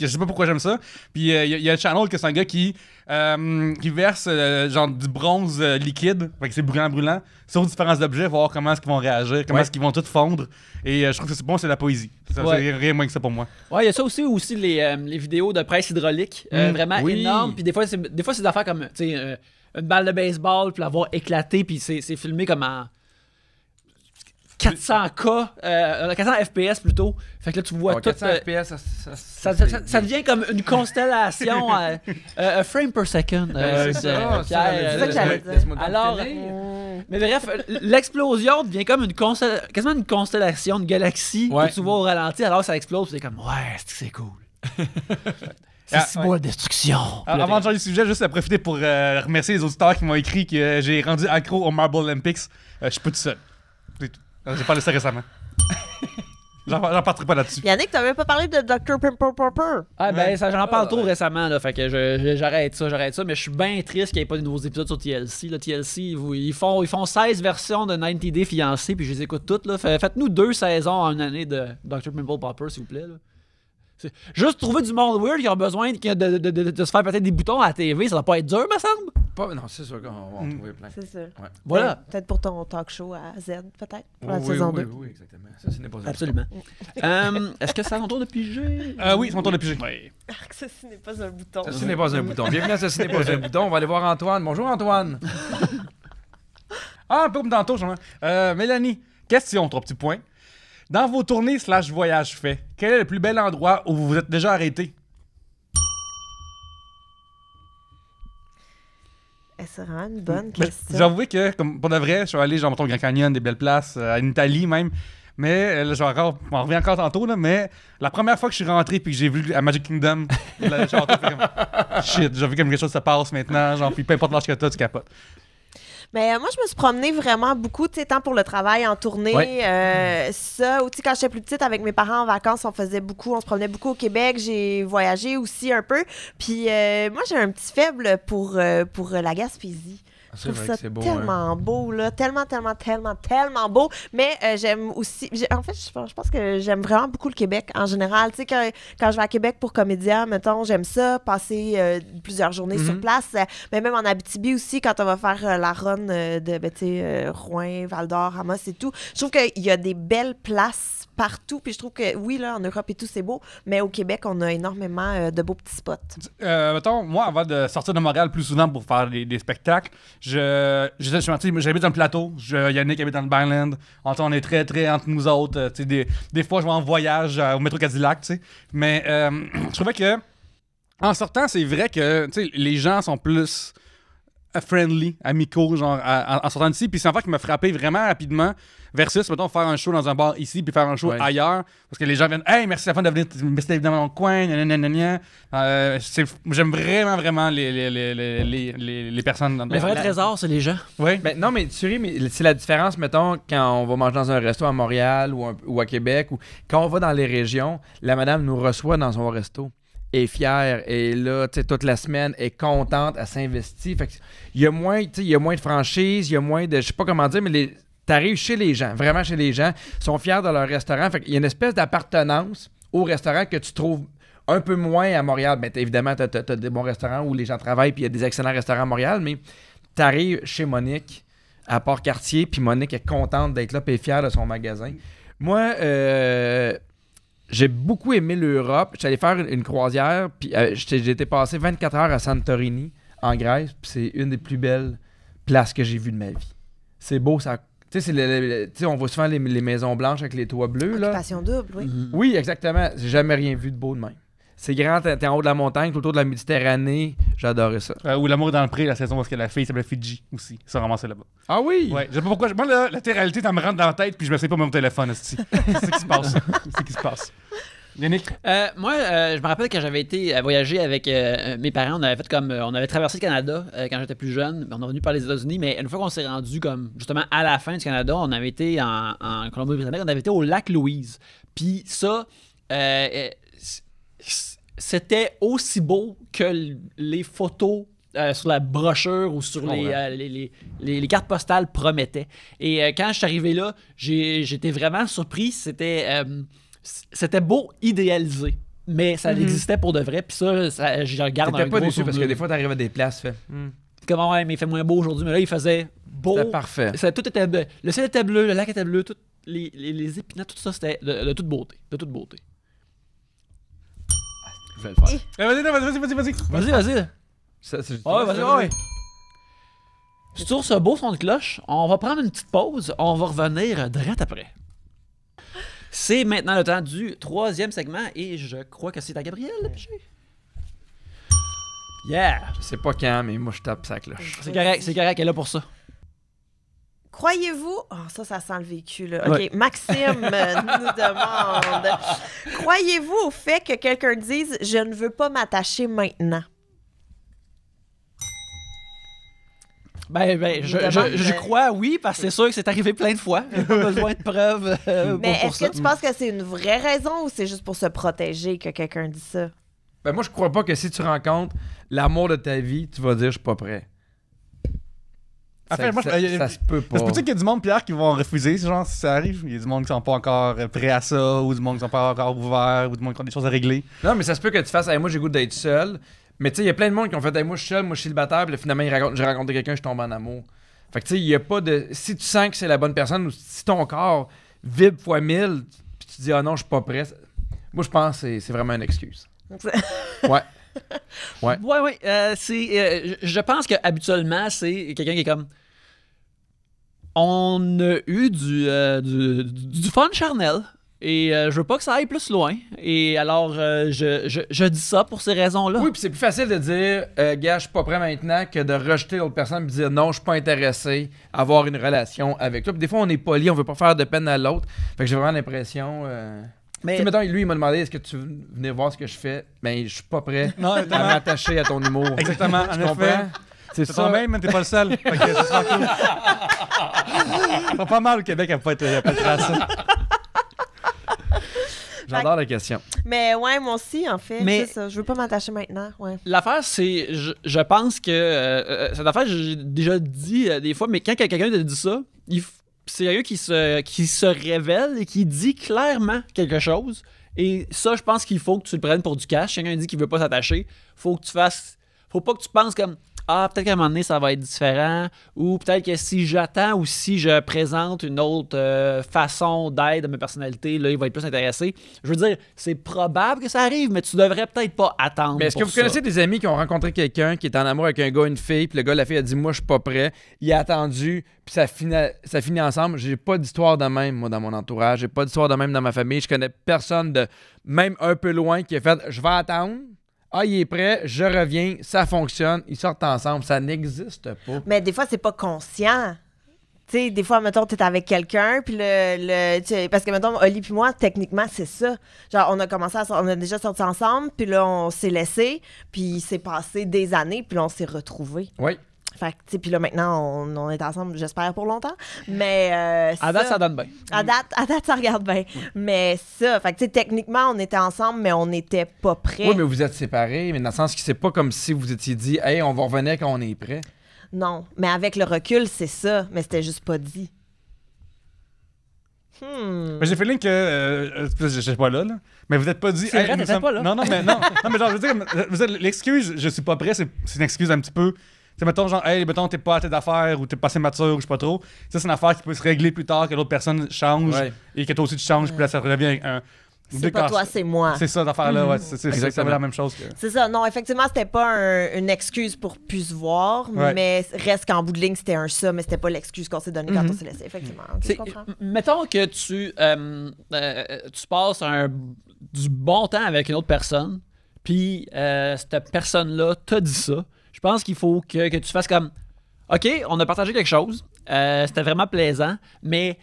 S2: Je sais pas pourquoi j'aime ça. Puis il y a un channel que c'est un gars qui verse genre du bronze liquide, fait que c'est brûlant, sur différents objets, voir comment est-ce qu'ils vont réagir, comment est-ce qu'ils vont tout fondre. Et je trouve que c'est bon, c'est de la poésie. C'est rien moins que ça pour moi.
S1: Ouais, il y a ça aussi les vidéos de presse hydraulique, vraiment énormes. Puis des fois, c'est des affaires comme, tu sais... une balle de baseball, puis l'avoir éclaté, puis c'est filmé comme en 400K, 400 FPS plutôt. Fait que là, tu vois tout...
S3: 400 FPS,
S1: ça devient comme une constellation, a frame per second.
S3: C'est ça
S4: que j'allais dire.
S1: Alors, mais bref, l'explosion devient comme quasiment une constellation de galaxies que tu vois au ralenti, alors ça explose, c'est comme, ouais, c'est cool. C'est 6 mois de destruction.
S2: Avant de changer de sujet, juste à profiter pour remercier les auditeurs qui m'ont écrit que j'ai rendu accro au Marble Olympics. Je suis pas tout seul. C'est tout. J'ai parlé de ça récemment. J'en partirai pas là-dessus.
S4: Yannick, t'as même pas parlé de Dr. Pimple Popper.
S1: Ah ben ça, j'en parle trop récemment là, fait que j'arrête ça, mais je suis bien triste qu'il n'y ait pas de nouveaux épisodes sur TLC. Là, TLC, ils font 16 versions de 90 Day Fiancé, puis je les écoute toutes là. Faites-nous 2 saisons en une année de Dr. Pimple Popper, s'il vous plaît là. C'est juste trouver du monde weird qui a besoin de se faire peut-être des boutons à la TV, ça va pas être dur, me semble.
S3: Non, c'est sûr qu'on va en trouver plein.
S4: C'est ça.
S3: Ouais.
S1: Voilà.
S4: Peut-être pour ton talk show à Z, peut-être. Pour la saison 2.
S3: Oui, exactement. Ça, ce n'est pas un
S1: Absolument. Est-ce que c'est à ton tour de piger?
S2: Oui, c'est mon tour de piger.
S1: Oui.
S4: Ceci n'est pas un bouton.
S3: Ceci n'est pas un bouton. Bienvenue à Ceci n'est pas un bouton. On va aller voir Antoine. Bonjour, Antoine.
S2: Un peu comme tantôt, justement. Mélanie, question, 3 petits points. Dans vos tournées / voyages faits, quel est le plus bel endroit où vous vous êtes déjà arrêté?
S4: C'est vraiment une bonne question.
S2: J'avoue que, comme pour de vrai, je suis allé, genre, mettons, au Grand Canyon, des belles places, en Italie même. Mais, là, on revient encore tantôt, là, mais la première fois que je suis rentré puis que j'ai vu à Magic Kingdom, le château, fait comme, shit, j'ai vu comme quelque chose se passe maintenant, genre, puis peu importe l'âge que t'as, tu capotes.
S4: Mais moi, je me suis promenée vraiment beaucoup, tu sais, tant pour le travail en tournée, ça, ou tu sais, quand j'étais plus petite avec mes parents en vacances, on se promenait beaucoup au Québec, j'ai voyagé aussi un peu, puis moi, j'ai un petit faible pour la Gaspésie. Je trouve ça tellement beau, là. Tellement beau. Mais j'aime aussi... En fait, je pense que j'aime vraiment beaucoup le Québec, en général. Tu sais, quand je vais à Québec pour Comédia, mettons, j'aime ça, passer plusieurs journées sur place. Mais même en Abitibi aussi, quand on va faire la run de, Rouyn, Val-d'Or, Amos et tout. Je trouve qu'il y a des belles places partout. Puis je trouve que, oui, là, en Europe et tout, c'est beau. Mais au Québec, on a énormément de beaux petits spots.
S2: Mettons, moi, avant de sortir de Montréal plus souvent pour faire des spectacles, j'habite dans le plateau. Yannick habite dans le Bineland. On est très, très entre nous autres. Des fois, je vais en voyage au métro Cadillac. Mais je trouvais que, en sortant, c'est vrai que les gens sont plus friendly, amicaux, genre, en sortant d'ici. Puis c'est en fait qui m'a frappé vraiment rapidement. Versus, mettons, faire un show dans un bar ici puis faire un show ailleurs. Parce que les gens viennent, hey, merci la fin de venir, merci évidemment dans le coin, j'aime vraiment les personnes dans le bar.
S1: Le vrai trésor, c'est les gens.
S2: Oui.
S3: Ben, non, mais tu sais, c'est la différence, mettons, quand on va manger dans un resto à Montréal ou à Québec, ou quand on va dans les régions, la madame nous reçoit dans son resto. Est fière, et là, tu sais, toute la semaine, est contente, elle s'investit. Fait que il y a moins de franchise, il y a moins de, je sais pas comment dire, mais t'arrives chez les gens, vraiment chez les gens, ils sont fiers de leur restaurant. Fait qu'il y a une espèce d'appartenance au restaurant que tu trouves un peu moins à Montréal. Ben, évidemment, t'as des bons restaurants où les gens travaillent, puis il y a des excellents restaurants à Montréal, mais t'arrives chez Monique, à Port-Cartier, puis Monique est contente d'être là, puis est fière de son magasin. Moi, j'ai beaucoup aimé l'Europe. J'étais allé faire une croisière, puis j'ai été passé 24 heures à Santorini, en Grèce, puis c'est une des plus belles places que j'ai vues de ma vie. C'est beau, ça. Tu sais, on voit souvent les maisons blanches avec les toits bleus.
S4: Occupation double, oui.
S3: Oui, exactement. J'ai jamais rien vu de beau de même. C'est grand, t'es en haut de la montagne, tout autour de la Méditerranée. J'adorais ça.
S2: Ou L'amour est dans le pré, la saison où la fille s'appelle Fidji aussi. Ça ramassé là-bas.
S3: Ah oui?
S2: Ouais. Je sais pas pourquoi. Moi, là, la réalité, ça me rentre dans la tête, puis je me sais pas mon téléphone. C'est ce qui se passe. C'est ce qui se passe. Yannick?
S1: Moi, je me rappelle quand j'avais été voyager avec mes parents, on avait traversé le Canada quand j'étais plus jeune. On est revenu par les États-Unis, mais une fois qu'on s'est rendu comme justement à la fin du Canada, on avait été en Colombie-Britannique, on avait été au lac Louise. Puis ça, c'était aussi beau que les photos sur la brochure ou sur les cartes postales promettaient. Et quand je suis arrivé là, j'étais vraiment surpris. C'était beau idéalisé, mais ça existait pour de vrai. Puis ça, je regarde
S3: T'étais pas déçu parce que des fois, t'arrives à des places,
S1: Comment mais il fait moins beau aujourd'hui, mais là, il faisait beau.
S3: C'était parfait.
S1: Tout était bleu. Le ciel était bleu, le lac était bleu, les épinards, tout ça, c'était de toute beauté. De toute beauté.
S3: Je vais le faire.
S1: Vas-y.
S3: Vas-y.
S1: Ouais. Sur ce beau son de cloche, on va prendre une petite pause. On va revenir direct après. C'est maintenant le temps du 3e segment et je crois que c'est à Gabriel de piger. Yeah!
S3: Je sais pas quand, mais moi je tape sa cloche.
S1: C'est correct, elle est là pour ça.
S4: Croyez-vous... Oh, ça sent le vécu, là. OK, ouais. Maxime nous demande... Croyez-vous au fait que quelqu'un dise « Je ne veux pas m'attacher maintenant » ?
S1: Je crois, oui, parce que c'est sûr que c'est arrivé plein de fois. Il n'y a pas besoin de preuves
S4: Mais
S1: pour
S4: est-ce
S1: ça.
S4: que tu penses que c'est une vraie raison ou c'est juste pour se protéger que quelqu'un dit ça?
S3: Ben moi, je crois pas que si tu rencontres l'amour de ta vie, tu vas dire je suis pas prêt.
S2: Enfin, moi,
S3: ça se peut pas.
S2: Ça se peut-tu qu'il y a du monde, Pierre, qui vont refuser, genre, si ça arrive? Il y a du monde qui sont pas encore prêts à ça, ou du monde qui sont pas encore ouverts, ou du monde qui ont des choses à régler.
S3: Non, mais ça se peut que tu fasses, hey, moi j'ai goût d'être seul. Mais tu sais, il y a plein de monde qui ont fait, hey, moi je suis seul, moi je suis célibataire, puis là, finalement j'ai rencontré quelqu'un, je tombe en amour. Fait que tu sais, il y a pas de. Si tu sens que c'est la bonne personne, ou si ton corps vibre fois 1000, puis tu dis, ah non, je suis pas prêt. Moi je pense que c'est vraiment une excuse. Ouais.
S1: Ouais. Je pense que habituellement, c'est quelqu'un qui est comme. On a eu du fun charnel. Et je veux pas que ça aille plus loin. Et alors, je dis ça pour ces raisons-là.
S3: Oui, puis c'est plus facile de dire, gars, je suis pas prêt maintenant, que de rejeter l'autre personne et dire, non, je suis pas intéressé à avoir une relation avec toi. Puis des fois, on est poli, on veut pas faire de peine à l'autre. Fait que j'ai vraiment l'impression.
S1: Mais...
S3: Tu sais, mettons, lui, il m'a demandé, est-ce que tu veux venir voir ce que je fais? Ben, je suis pas prêt à m'attacher à ton humour.
S2: Exactement,
S3: Tu
S2: en
S3: comprends?
S2: effet.
S3: C'est
S2: C'est
S3: ça.
S2: toi-même, mais t'es pas le seul. Fait que ce sera cool. C'est pas mal au Québec à pas être prêt à ça.
S3: J'adore la question.
S4: Mais ouais, moi aussi, en fait.
S1: Mais-
S4: C'est ça. Je veux pas m'attacher maintenant. Ouais.
S1: L'affaire, c'est. Je pense que. Cette affaire, j'ai déjà dit des fois, mais quand quelqu'un te dit ça, c'est quelqu'un qui se révèle et qui dit clairement quelque chose. Et ça, je pense qu'il faut que tu le prennes pour du cash. Quelqu'un dit qu'il veut pas s'attacher. Faut que tu fasses. Faut pas que tu penses comme. Ah, peut-être qu'à un moment donné, ça va être différent. Ou peut-être que si j'attends ou si je présente une autre façon d'aide à ma personnalité, là, il va être plus intéressé. Je veux dire, c'est probable que ça arrive, mais tu devrais peut-être pas attendre.
S3: Mais est-ce que
S1: pour
S3: vous
S1: ça.
S3: connaissez des amis qui ont rencontré quelqu'un qui est en amour avec un gars, une fille, puis le gars, la fille a dit, moi, je suis pas prêt. Il a attendu, puis ça finit ensemble. J'ai pas d'histoire de même, moi, dans mon entourage. J'ai pas d'histoire de même dans ma famille. Je connais personne de même un peu loin qui a fait, je vais attendre. Ah, il est prêt, je reviens, ça fonctionne, ils sortent ensemble. Ça n'existe pas.
S4: Mais des fois, c'est pas conscient. Tu sais, des fois, mettons, t'es avec quelqu'un, puis parce que, mettons, Oli puis moi, techniquement, c'est ça. Genre, on a déjà sorti ensemble, puis là, on s'est laissé, puis il s'est passé des années, puis là, on s'est retrouvés.
S3: Oui.
S4: Fait que, tu sais, puis là, maintenant, on est ensemble, j'espère, pour longtemps. Mais
S1: À date, ça donne bien.
S4: À date, ça regarde bien. Mais ça, fait que, tu sais, techniquement, on était ensemble, mais on n'était pas prêts.
S3: Oui, mais vous êtes séparés, mais dans le sens que c'est pas comme si vous étiez dit, hey, on va revenir quand on est prêt.
S4: Non, mais avec le recul, c'est ça, mais c'était juste pas dit.
S2: Mais j'ai fait link que. Je sais pas là, mais vous êtes pas dit.
S1: C'est vrai,
S2: nous
S1: t'étais
S2: sommes-
S1: pas là.
S2: Non, mais genre, je veux dire, l'excuse, je suis pas prêt, c'est une excuse un petit peu. Tu sais, mettons, genre, hey, mettons, t'es pas à tes affaires ou t'es pas assez mature ou je sais pas trop. Ça, c'est une affaire qui peut se régler plus tard que l'autre personne change
S3: Ouais.
S2: et que toi aussi tu changes, puis là, ça revient un.
S4: C'est pas toi, c'est moi.
S2: C'est ça, l'affaire-là, ouais. C'est
S3: Exactement.
S2: la même chose que.
S4: C'est ça. Non, effectivement, c'était pas une excuse pour plus se voir,
S2: Ouais.
S4: mais reste qu'en bout de ligne, c'était un ça, mais c'était pas l'excuse qu'on s'est donnée quand on s'est laissé. Effectivement. Ok, je
S1: C'est-
S4: comprends.
S1: Mettons que tu passes du bon temps avec une autre personne, puis cette personne-là t'a dit ça. Je pense qu'il faut que tu fasses comme OK, on a partagé quelque chose, c'était vraiment plaisant, mais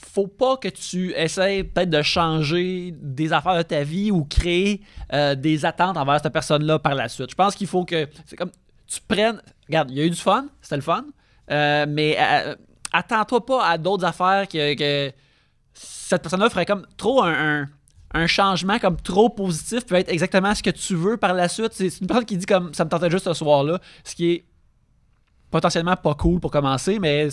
S1: faut pas que tu essaies peut-être de changer des affaires de ta vie ou créer des attentes envers cette personne-là par la suite. Je pense qu'il faut que c'est comme tu prennes. Regarde, il y a eu du fun, c'était le fun, mais attends-toi pas à d'autres affaires que cette personne-là ferait comme trop un changement comme trop positif peut être exactement ce que tu veux par la suite. C'est une personne qui dit comme ça me tentait juste ce soir-là, ce qui est potentiellement pas cool pour commencer, mais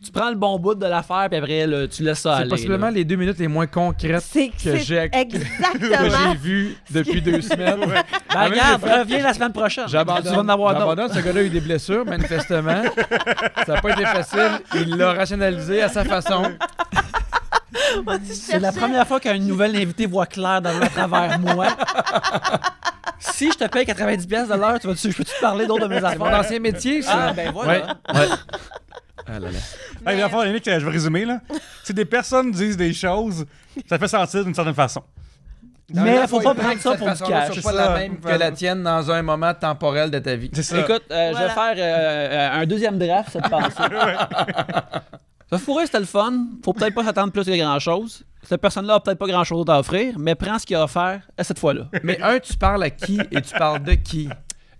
S1: tu prends le bon bout de l'affaire puis après là, tu laisses ça
S3: C'est
S1: aller.
S3: possiblement
S1: là.
S3: les 2 minutes les moins concrètes
S4: C'est
S3: que j'ai que
S4: exactement.
S3: j'ai vues depuis 2 semaines.
S1: Ben, regarde, reviens la semaine prochaine.
S3: J'abandonne.
S1: Tu vas en avoir d'autres.
S3: J'abandonne. Ce gars-là a eu des blessures, manifestement. Ça n'a pas été facile. Il l'a rationalisé à sa façon.
S1: C'est la première fois qu'un nouvel invité voit clair à travers moi. Si je te paye 90$ de l'heure, je peux-tu te parler d'autres de mes
S3: C'est mon
S1: affaires?
S3: ancien métier, ça.
S1: Ah, ben voilà.
S3: Ouais. Ah là là.
S2: Hey, la fois, Yannick, je vais résumer, là. Si des personnes disent des choses, ça fait sentir d'une certaine façon.
S1: Mais faut pas prendre ça pour du cash.
S3: C'est
S2: c'est
S3: pas
S2: ça.
S3: la même que la tienne dans un moment temporel de ta vie.
S2: C'est ça.
S1: Écoute, je vais
S4: Voilà.
S1: faire un deuxième draft, cette pensée. Ça fourré, c'était le fun. Faut peut-être pas s'attendre plus à grand-chose. Cette personne-là a peut-être pas grand-chose d'autre à offrir, mais prends ce qu'il a offert à cette fois-là.
S3: Mais tu parles à qui et tu parles de qui?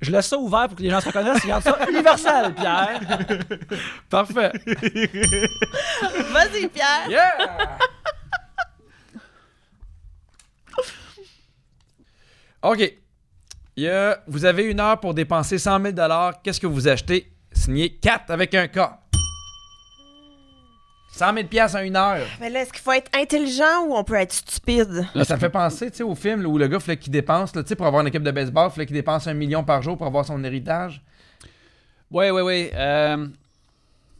S1: Je laisse ça ouvert pour que les gens se reconnaissent. Regarde ça, universel, Pierre.
S3: Parfait.
S4: Vas-y, Pierre.
S3: Yeah! OK. Vous avez 1 heure pour dépenser 100 000 $. Qu'est-ce que vous achetez? Signé 4 avec un K. 100 000 $ en 1 heure.
S4: Mais là, est-ce qu'il faut être intelligent ou on peut être stupide?
S3: Là, ça me fait penser, tu sais, au film là, où le gars fallait qu'il dépense, là, tu sais, pour avoir une équipe de baseball, il fallait qu'il dépense 1 million par jour pour avoir son héritage.
S1: Oui.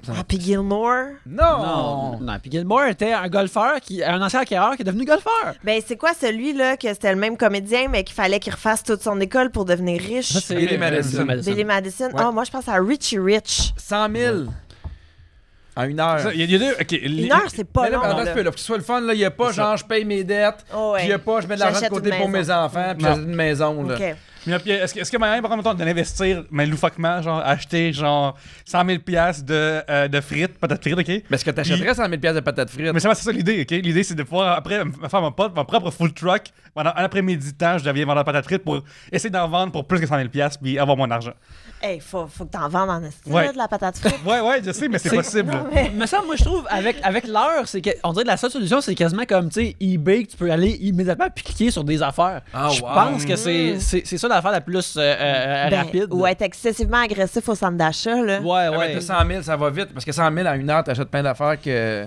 S4: Happy Gilmore?
S3: Non!
S1: Non, puis Gilmore était un golfeur, un ancien acquéreur qui est devenu golfeur.
S4: Ben, c'est quoi celui-là que c'était le même comédien, mais qu'il fallait qu'il refasse toute son école pour devenir riche?
S1: Ça, c'est
S3: Billy Madison.
S4: Billy Madison.
S3: Ouais.
S4: Oh, moi, je pense à Richie Rich.
S3: 100 000 en 1 heure.
S2: Il y a deux. OK.
S4: 1 heure, c'est pas
S3: Mais là,
S4: long.
S3: attends un
S4: là.
S3: peu, là, pour que ce soit le fun, il n'y a pas
S2: C'est ça.
S3: genre je paye mes dettes,
S4: Oh, ouais.
S3: puis il n'y a pas je mets de l'argent de
S4: J'achète
S3: côté
S4: une
S3: pour mes
S4: maison.
S3: enfants, puis
S2: Non.
S3: j'achète une maison. Là.
S4: OK.
S2: Mais puis, est-ce que Marianne prend le temps d'investir, mais loufoquement, genre acheter genre 100 000 $ de frites, patates frites, OK?
S3: Mais est-ce que tu achèterais 100 000 $ de patates frites?
S2: Mais c'est ça l'idée, OK? L'idée, c'est de pouvoir, après, me faire ma propre food truck. Pendant un après-midi de temps, je deviens vendeur de patates frites pour essayer d'en vendre pour plus que 100 000 $ puis avoir mon argent.
S4: Hey, faut que t'en vendes en esti,
S2: Ouais.
S4: là, de la patate frite.
S2: Ouais, je sais, mais c'est possible.
S4: Non, mais-
S1: Mais ça, moi, je trouve, avec l'heure, c'est qu'on dirait que la seule solution, c'est quasiment comme, tu sais, eBay, que tu peux aller immédiatement puis cliquer sur des affaires.
S3: Ah,
S1: Je
S3: wow.
S1: pense que c'est ça l'affaire la plus
S4: Ben,
S1: rapide.
S4: ou être excessivement agressif au centre d'achat, là.
S1: Ouais,
S3: Ah, mais
S1: ouais.
S3: t'as 100 000, ça va vite, parce que 100 000 en 1 heure, t'achètes plein d'affaires que...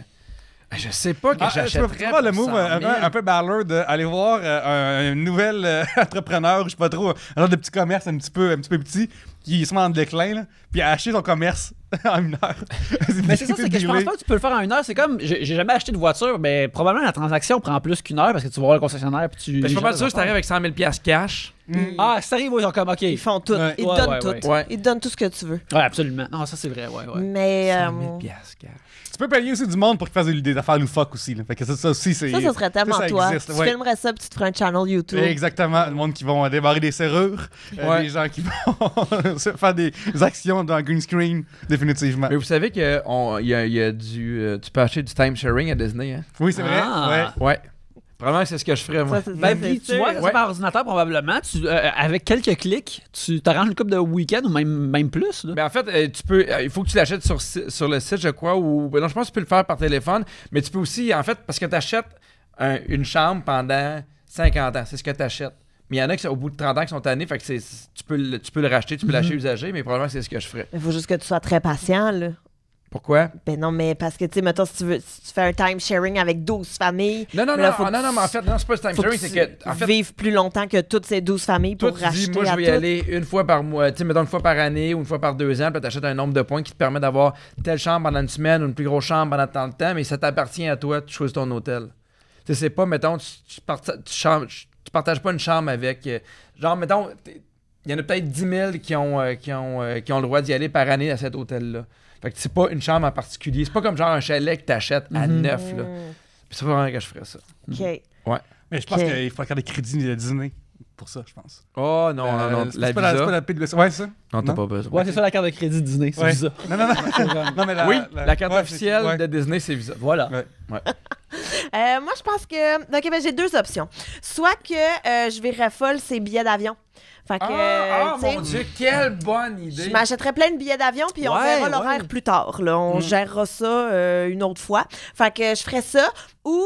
S3: Je sais pas que
S2: Je peux
S3: j'achèterais
S2: faire le
S3: pour
S2: move
S3: 100 000.
S2: un peu baller d'aller voir un nouvel entrepreneur, je sais pas trop, un genre de petit commerce un petit peu petit, qui se met en déclin, là, puis acheter son commerce en 1 heure.
S1: Mais c'est ça, c'est que je pense pas que tu peux le faire en 1 heure. C'est comme, j'ai jamais acheté de voiture, mais probablement la transaction prend plus qu'1 heure parce que tu vas voir le concessionnaire puis tu.
S3: Mais je suis pas mal sûr que t'arrives avec 100 000 $ cash.
S1: Ah, ça arrive, ils sont comme, ok.
S4: Ils font tout.
S2: Ouais.
S4: Ils te
S1: Ouais,
S4: donnent
S1: ouais,
S4: tout.
S1: ouais.
S3: Ouais.
S4: Ils te donnent tout ce que tu veux.
S1: Ouais, absolument. Non, ça c'est vrai, ouais.
S4: Mais
S3: 100 000 $ cash.
S2: Tu peux payer aussi du monde pour qu'ils fassent des affaires loufoques aussi. Là. Fait que ça aussi, c'est.
S4: ça serait tellement
S2: ça
S4: toi.
S2: existe,
S4: Tu
S2: ouais.
S4: filmerais ça puis tu te ferais un channel YouTube.
S2: Exactement. Le monde qui vont débarrer des serrures.
S3: Ouais.
S2: Des gens qui vont se faire des actions dans green screen, définitivement.
S3: Mais vous savez qu'il y a tu peux acheter du time sharing à Disney, hein?
S2: Oui, c'est vrai.
S1: Ah.
S2: Ouais.
S3: Ouais. Probablement que c'est ce que je ferais, moi.
S4: Ça, c'est
S1: Ben,
S4: ça,
S1: puis
S4: c'est
S1: tu vois,
S4: sûr.
S1: ça, par ordinateur, probablement, avec quelques clics, tu t'arranges une couple de week-end ou même plus. Là.
S3: Mais en fait, il faut que tu l'achètes sur le site, je crois, ou non, je pense que tu peux le faire par téléphone, mais tu peux aussi, en fait, parce que tu achètes une chambre pendant 50 ans, c'est ce que tu achètes. Mais il y en a qui, au bout de 30 ans, qui sont tannés, fait que tu peux le racheter, tu peux l'acheter usagé, mais probablement que c'est ce que je ferais.
S4: Il faut juste que tu sois très patient, là.
S3: Pourquoi?
S4: Ben non, mais parce que, tu sais, mettons, si tu fais un time sharing avec 12 familles.
S3: Non,
S4: mais là, faut que
S3: mais en fait, non, c'est pas le time
S4: faut
S3: sharing,
S4: que
S3: c'est
S4: tu
S3: que, en fait,
S4: vives plus longtemps que toutes ces 12 familles
S3: toi,
S4: pour
S3: tu
S4: racheter
S3: dis, moi, je
S4: à
S3: vais y
S4: toutes.
S3: aller une fois par mois, tu sais, mettons une fois par année ou une fois par 2 ans, puis tu achètes un nombre de points qui te permet d'avoir telle chambre pendant une semaine ou une plus grosse chambre pendant tant de temps, mais ça t'appartient à toi, tu choisis ton hôtel. Tu sais, c'est pas, mettons, tu partages pas une chambre avec, genre, mettons, il y en a peut-être 10 000 qui ont le droit d'y aller par année à cet hôtel-là. Fait que c'est pas une chambre en particulier. C'est pas comme genre un chalet que t'achètes à neuf, là. Puis c'est pas vraiment que je ferais ça.
S4: OK.
S2: Mais je pense
S4: Ok.
S2: qu'il faut accorder des crédits de Disney pour ça, je pense.
S3: Oh non,
S2: C'est
S3: la
S2: pas
S3: visa.
S2: c'est pas la PWC. Ouais, c'est ça?
S3: Non, t'as
S2: Non?
S3: pas besoin.
S1: Ouais, c'est ça la carte de crédit Disney, c'est
S2: Ouais.
S1: ça.
S2: Non, non, mais
S3: Oui, la carte
S2: ouais,
S3: officielle
S2: ouais.
S3: de Disney, c'est Visa.
S1: Voilà.
S2: Ouais.
S4: Moi, je pense que. OK, ben, j'ai 2 options. Soit que je verrais folle ces billets d'avion. Fait que. tu sais,
S3: mon Dieu, quelle bonne idée!
S4: je m'achèterais plein de billets d'avion, puis on
S1: Ouais,
S4: verra l'horaire
S1: ouais.
S4: plus tard. Là. On gérera ça une autre fois. Fait que je ferais ça. Ou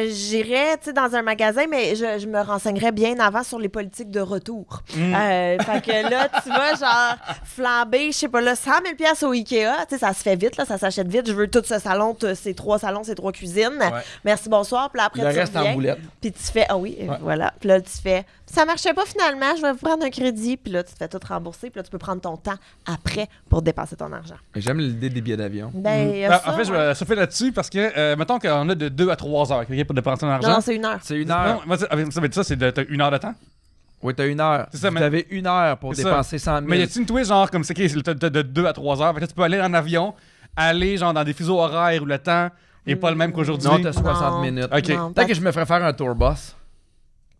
S4: j'irais dans un magasin, mais je me renseignerais bien avant sur les politiques de retour. Fait que là, tu vas genre flamber, je sais pas, là, 100 000 $ au Ikea. Tu sais, ça se fait vite, là, ça s'achète vite. Je veux tout ce salon, ces 3 salons, ces 3 cuisines.
S3: Ouais.
S4: Merci, bonsoir. Puis là, après,
S3: Le
S4: tu
S3: reste en
S4: reviens.
S3: boulette.
S4: Puis tu fais, ah oui, voilà. Puis là, tu fais, ça marchait pas finalement, je vais vous prendre un crédit. Puis là, tu te fais tout rembourser. Puis là, tu peux prendre ton temps après pour dépenser ton argent.
S3: J'aime l'idée des billets d'avion.
S4: Ben, il y a
S2: Ben,
S4: ça,
S2: en fait, je
S4: ouais.
S2: vais surfer là-dessus parce que, mettons qu'on a de 2 à 3 heures ok, pour dépenser ton argent.
S4: Non, c'est 1 heure.
S3: C'est 1
S2: Non,
S3: heure.
S2: moi, ça veut dire ça, c'est t'as 1 heure de temps.
S3: Oui, t'as 1 heure.
S2: C'est ça,
S3: Vous
S2: mais-
S3: avez 1 heure pour
S2: C'est ça.
S3: dépenser 100 000.
S2: Mais y a-tu une twist, genre, comme c'est que t'as de 2 à 3 heures? Fait que là, tu peux aller en avion, aller, genre, dans des fuseaux horaires où le temps est pas le même qu'aujourd'hui.
S3: Non, t'as 60
S4: Non.
S3: minutes.
S2: Ok.
S4: Non,
S3: Peut-être que je me ferais faire un tour boss.